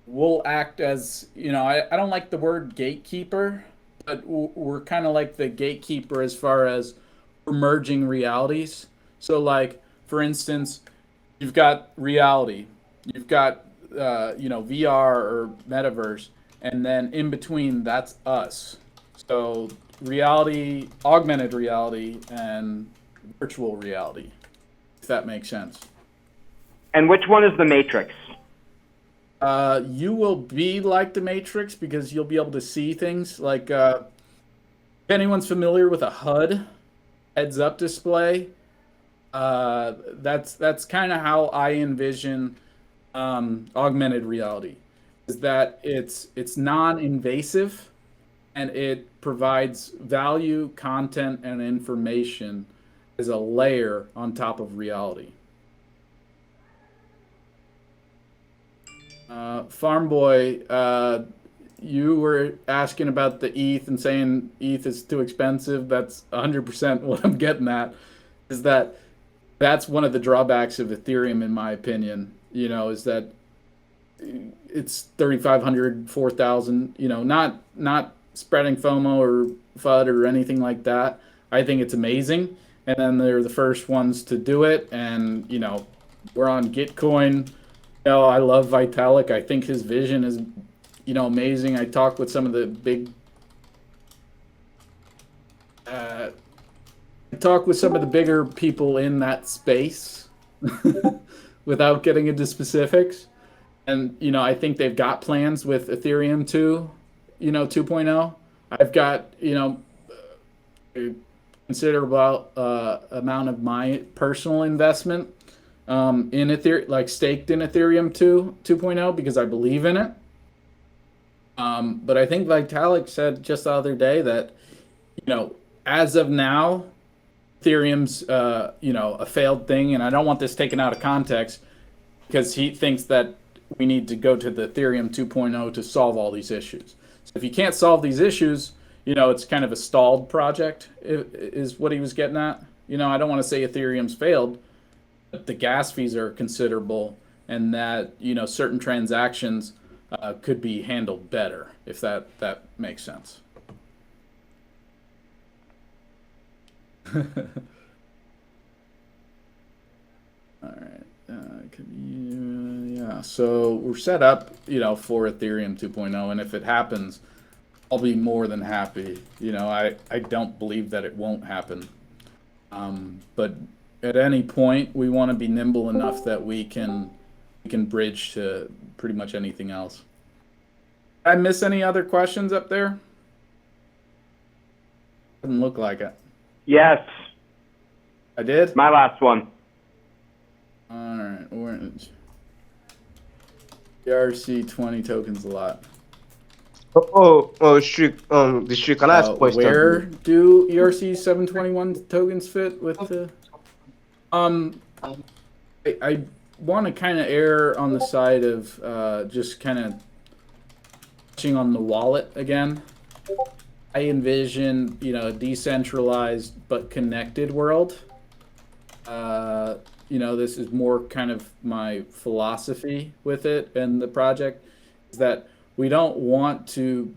we'll act as, I don't like the word gatekeeper, but we're kind of like the gatekeeper as far as merging realities. So like, for instance, you've got reality, you've got VR or metaverse, and then in between that's us. So reality, augmented reality, and virtual reality, if that makes sense. And which one is the Matrix? You will be like the Matrix, because you'll be able to see things like, if anyone's familiar with a HUD, heads-up display, that's kind of how I envision augmented reality, is that it's non-invasive, and it provides value, content, and information as a layer on top of reality. Farm Boy, you were asking about the ETH and saying ETH is too expensive. That's 100% what I'm getting at, is that's one of the drawbacks of Ethereum, in my opinion, is that it's 3,500, 4,000, not spreading FOMO or FUD or anything like that. I think it's amazing. And then they're the first ones to do it. And, we're on Gitcoin. I love Vitalik. I think his vision is, amazing. I talked with some of the big, bigger people in that space without getting into specifics. And, I think they've got plans with Ethereum 2.0. I've got, a considerable amount of my personal investment in Ethereum, like staked in Ethereum 2.0, because I believe in it. But I think Vitalik said just the other day that, as of now, Ethereum's a failed thing, and I don't want this taken out of context because he thinks that we need to go to the Ethereum 2.0 to solve all these issues. So if you can't solve these issues, it's kind of a stalled project, is what he was getting at. I don't want to say Ethereum's failed, but the gas fees are considerable, and that certain transactions could be handled better, if that makes sense. All right. Yeah. So we're set up, for Ethereum 2.0, and if it happens, I'll be more than happy. I don't believe that it won't happen. But at any point, we want to be nimble enough that we can bridge to pretty much anything else. Did I miss any other questions up there? Doesn't look like it. Yes. I did? My last one. All right. Orange. ERC20 tokens a lot. Shriek, the Shriek, can I ask a question? Where do ERC 721 tokens fit with the? I want to kind of err on the side of just kind of touching on the wallet again. I envision, a decentralized but connected world. This is more kind of my philosophy with it and the project, is that we don't want to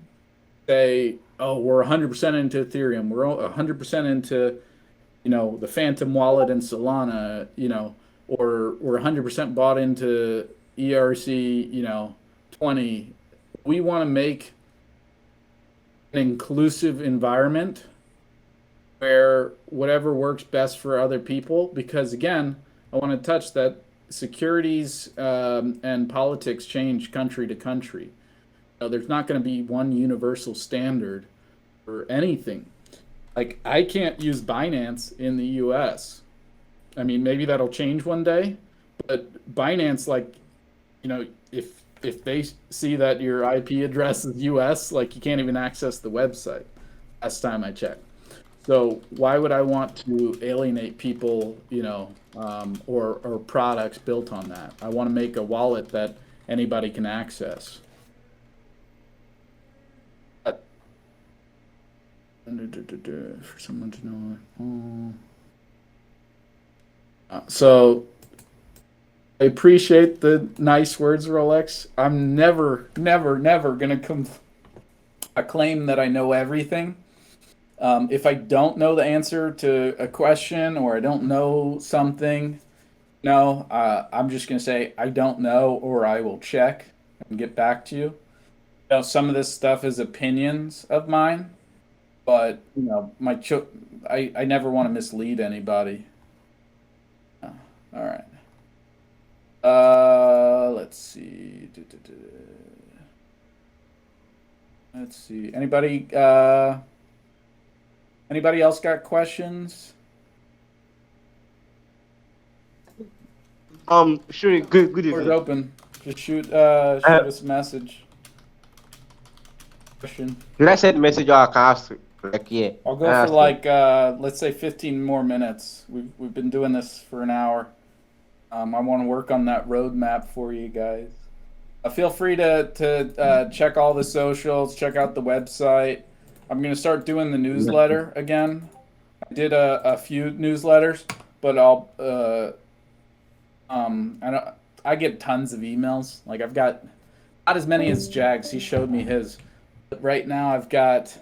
say, oh, we're 100% into Ethereum, we're 100% into, the Phantom wallet and Solana, or we're 100% bought into ERC, 20. We want to make an inclusive environment where whatever works best for other people, because again, I want to touch that securities and politics change country to country. There's not going to be one universal standard for anything. Like, I can't use Binance in the US. I mean, maybe that'll change one day, but Binance, if they see that your IP address is US, you can't even access the website. Last time I checked. So why would I want to alienate people, or products built on that? I want to make a wallet that anybody can access. For someone to know. So I appreciate the nice words, Rolex. I'm never going to claim that I know everything. If I don't know the answer to a question or I don't know something, I'm just going to say I don't know, or I will check and get back to you. Some of this stuff is opinions of mine, but I never want to mislead anybody. All right. Let's see. Let's see. Anybody else got questions? Sure. Good Door's evening. open. Just shoot us a message. Question. Did I send a message or I can ask? Yeah. I'll go for let's say 15 more minutes. We've been doing this for an hour. I want to work on that roadmap for you guys. Feel free to check all the socials, check out the website. I'm going to start doing the newsletter again. I did a few newsletters, but I get tons of emails. I've got not as many as Jags. He showed me his. But right now I've got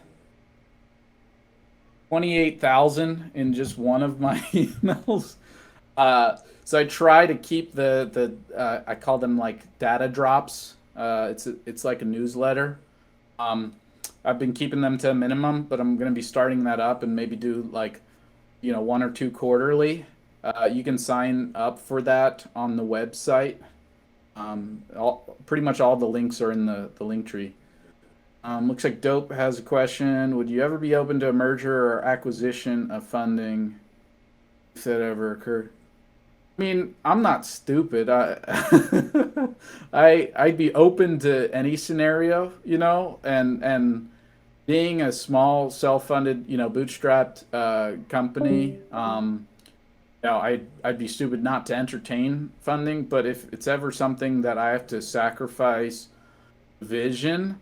28,000 in just one of my emails. So I try to keep the I call them data drops. It's like a newsletter. I've been keeping them to a minimum, but I'm going to be starting that up and maybe do 1 or 2 quarterly. You can sign up for that on the website. Pretty much all the links are in the link tree. Looks like Dope has a question. Would you ever be open to a merger or acquisition of funding if that ever occurred? I mean, I'm not stupid. I'd be open to any scenario, and being a small self-funded, bootstrapped company, I'd be stupid not to entertain funding. But if it's ever something that I have to sacrifice vision,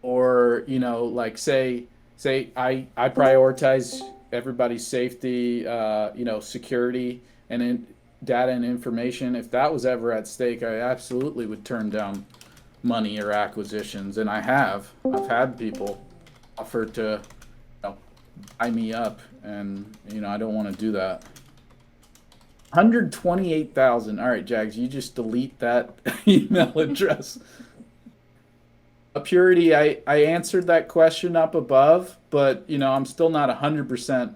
or like say I prioritize everybody's safety, security and data and information. If that was ever at stake, I absolutely would turn down money or acquisitions, and I've had people offer to buy me up, and I don't want to do that. 128,000. All right, Jags, you just delete that email address. Purity, I answered that question up above, but I'm still not 100%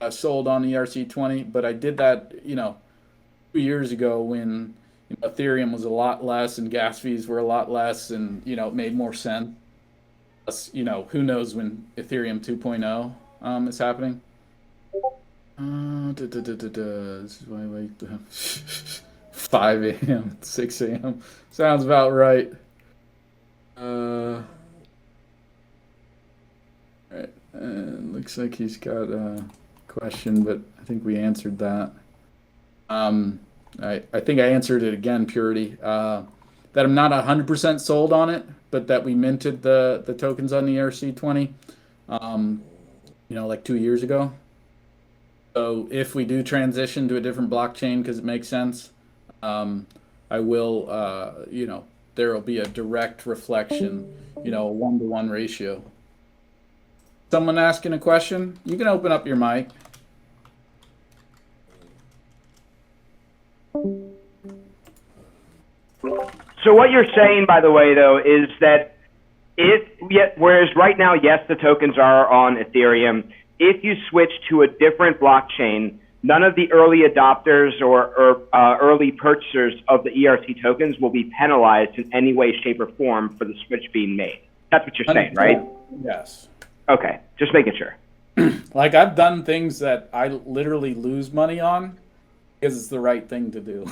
sold on ERC20. But I did that 2 years ago when Ethereum was a lot less and gas fees were a lot less, and it made more sense. Plus, who knows when Ethereum 2.0 is happening. This is why I wake up 5 a.m. 6 a.m. Sounds about right. All right, looks like he's got a question, but I think we answered that. I think I answered it again, Purity. That I'm not 100% sold on it, but that we minted the tokens on the ERC20, like 2 years ago. So if we do transition to a different blockchain because it makes sense, I will, there will be a direct reflection, a 1-to-1 ratio. Someone asking a question? You can open up your mic. So what you're saying, by the way, though, is that whereas right now, yes, the tokens are on Ethereum, if you switch to a different blockchain, none of the early adopters or early purchasers of the ERC tokens will be penalized in any way, shape, or form for the switch being made. That's what you're saying, right? Yes. Okay, just making sure. Like, I've done things that I literally lose money on because it's the right thing to do.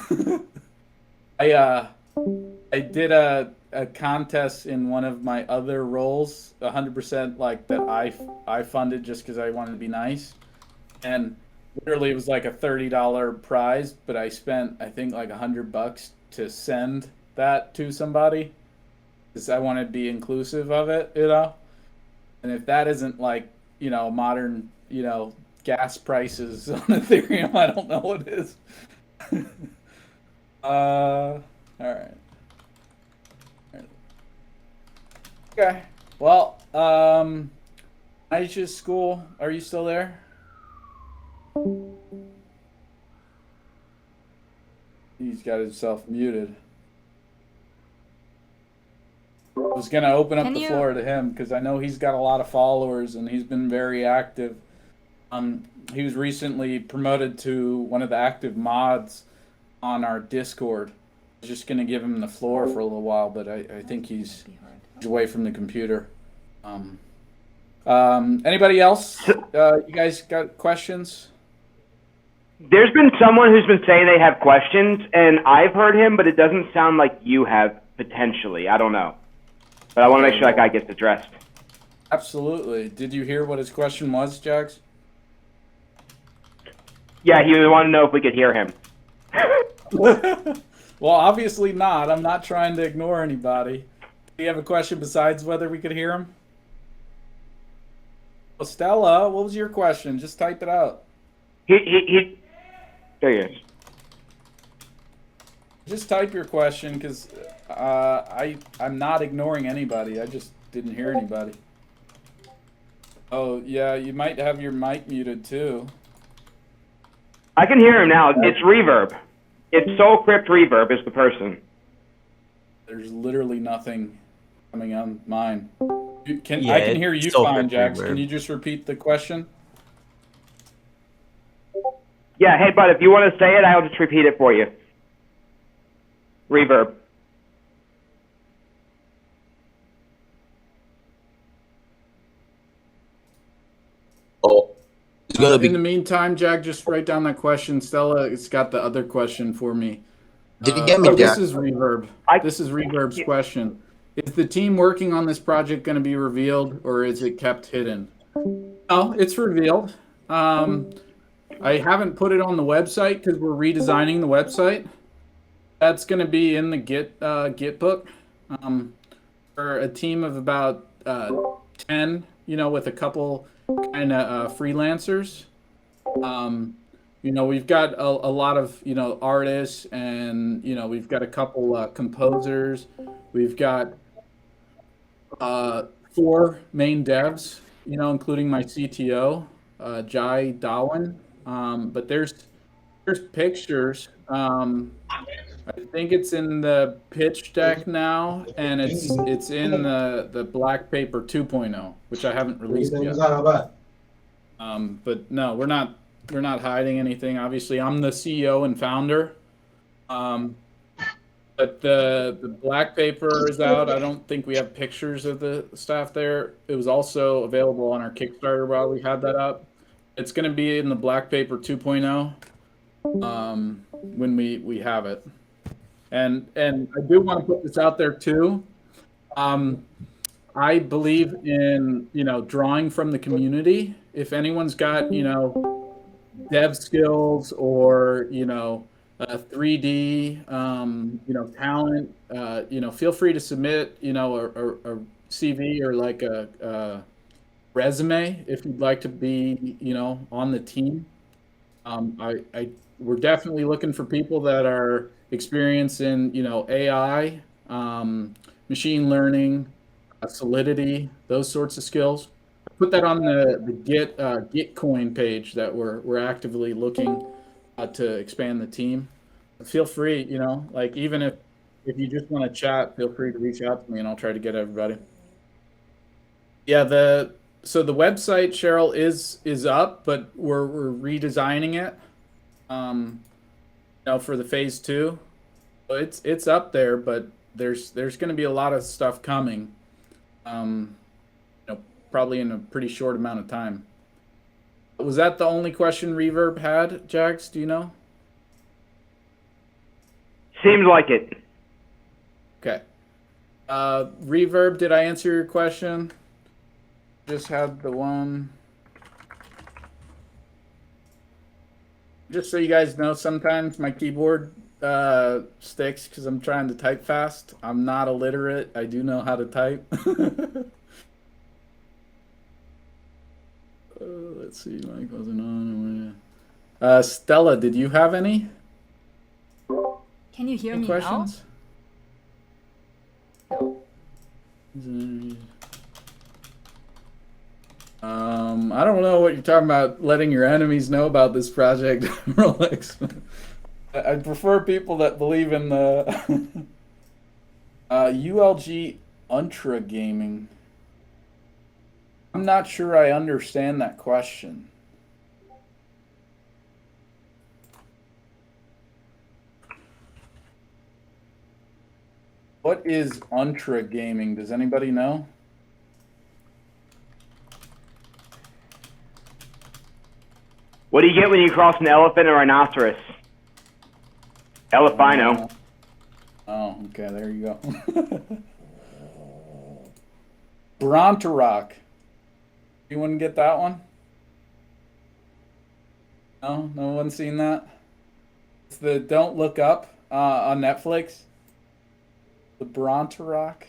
I did a contest in one of my other roles, 100% like that I funded just because I wanted to be nice, and literally it was like a $30 prize, but I spent I think like $100 to send that to somebody because I wanted to be inclusive of it, And if that isn't like modern gas prices on Ethereum, I don't know what is. All right. Okay. Well, Aisha's school. Are you still there? He's got himself muted. I was going to open up the floor to him because I know he's got a lot of followers and he's been very active. He was recently promoted to one of the active mods on our Discord. I was just going to give him the floor for a little while, but I think he's away from the computer. Anybody else? You guys got questions? There's been someone who's been saying they have questions, and I've heard him, but it doesn't sound like you have potentially. I don't know. But I want to make sure that guy gets addressed. Absolutely. Did you hear what his question was, Jax? Yeah, he wanted to know if we could hear him. Well, obviously not. I'm not trying to ignore anybody. Do you have a question besides whether we could hear him? Well, Stella, what was your question? Just type it out. There he is. Just type your question, because I'm not ignoring anybody. I just didn't hear anybody. Oh, yeah, you might have your mic muted, too. I can hear him now. It's Reverb. It's SoulCrypt Reverb is the person. There's literally nothing coming on mine. I can hear you fine, Jax. Can you just repeat the question? Yeah, hey, bud, if you want to say it, I'll just repeat it for you. Reverb. Oh, it's gonna be. In the meantime, Jack, just write down that question. Stella, it's got the other question for me. Did you get me, Jack? This is Reverb. This is Reverb's question. Is the team working on this project going to be revealed, or is it kept hidden? No, it's revealed. I haven't put it on the website because we're redesigning the website. That's going to be in the Gitbook for a team of about 10, with a couple kind of freelancers. We've got a lot of, artists, and, we've got a couple composers. We've got 4 main devs, including my CTO, Jai Dawan. But there's pictures. I think it's in the pitch deck now, and it's in the Black Paper 2.0, which I haven't released yet. But no, we're not hiding anything. Obviously, I'm the CEO and founder. But the Black Paper is out. I don't think we have pictures of the staff there. It was also available on our Kickstarter while we had that up. It's going to be in the Black Paper 2.0 when we have it. And I do want to put this out there too. I believe in, drawing from the community. If anyone's got, dev skills or, 3D, talent, feel free to submit, a CV or like a resume if you'd like to be, on the team. We're definitely looking for people that are experienced in, AI, machine learning, Solidity, those sorts of skills. Put that on the Gitcoin page that we're actively looking to expand the team. Feel free, like even if you just want to chat, feel free to reach out to me and I'll try to get everybody. Yeah, so the website, Cheryl, is up, but we're redesigning it. For the phase 2. So it's up there, but there's going to be a lot of stuff coming. Probably in a pretty short amount of time. Was that the only question Reverb had, Jax? Do you know? Seems like it. Okay. Reverb, did I answer your question? Just had the one. Just so you guys know, sometimes my keyboard sticks because I'm trying to type fast. I'm not illiterate. I do know how to type. Let's see, Mike wasn't on. Stella, did you have any? Can you hear me questions? now? I don't know what you're talking about, letting your enemies know about this project, Rolex. I prefer people that believe in the ULG Ultra Gaming. I'm not sure I understand that question. What is Ultra Gaming? Does anybody know? What do you get when you cross an elephant and a rhinoceros? Elephino. Oh, okay, there you go. Brontarok. Anyone get that one? No one's seen that? It's the Don't Look Up on Netflix. The Brontarok.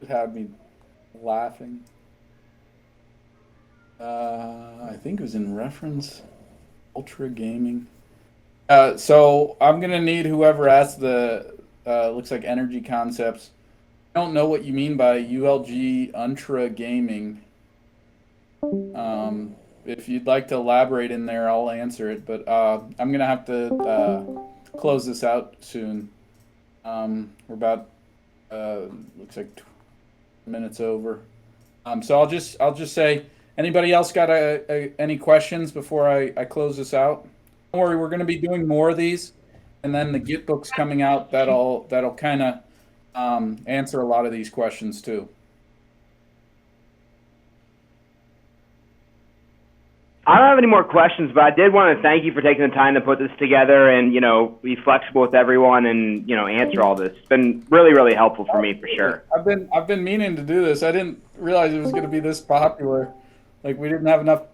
It had me laughing. I think it was in reference. Ultra Gaming. So I'm gonna need whoever asked the looks like Energy Concepts. I don't know what you mean by ULG Ultra Gaming. If you'd like to elaborate in there, I'll answer it. But I'm gonna have to close this out soon. We're about looks like 2 minutes over. So I'll just say, anybody else got any questions before I close this out? Don't worry, we're going to be doing more of these, and then the Gitbook's coming out that'll kind of answer a lot of these questions too. I don't have any more questions, but I did want to thank you for taking the time to put this together and, you know, be flexible with everyone and, you know, answer all this. It's been really, really helpful for me, for sure. I've been meaning to do this. I didn't realize it was going to be this popular. Like, we didn't have enough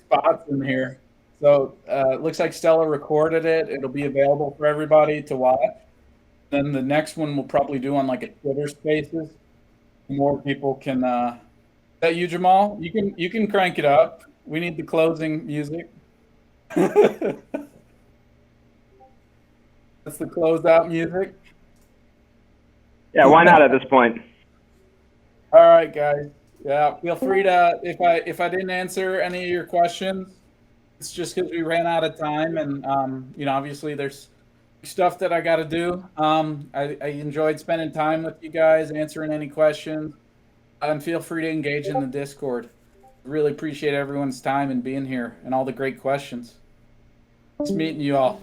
spots in here. So it looks like Stella recorded it. It'll be available for everybody to watch. Then the next one we'll probably do on like a Twitter Spaces. More people can. Is that you, Jamal? You can crank it up. We need the closing music. That's the closeout music. Yeah, why not at this point? All right, guys. Yeah, feel free to if I didn't answer any of your questions, it's just because we ran out of time, and you know, obviously there's stuff that I got to do. I enjoyed spending time with you guys, answering any questions, and feel free to engage in the Discord. Really appreciate everyone's time and being here and all the great questions. Nice meeting you all.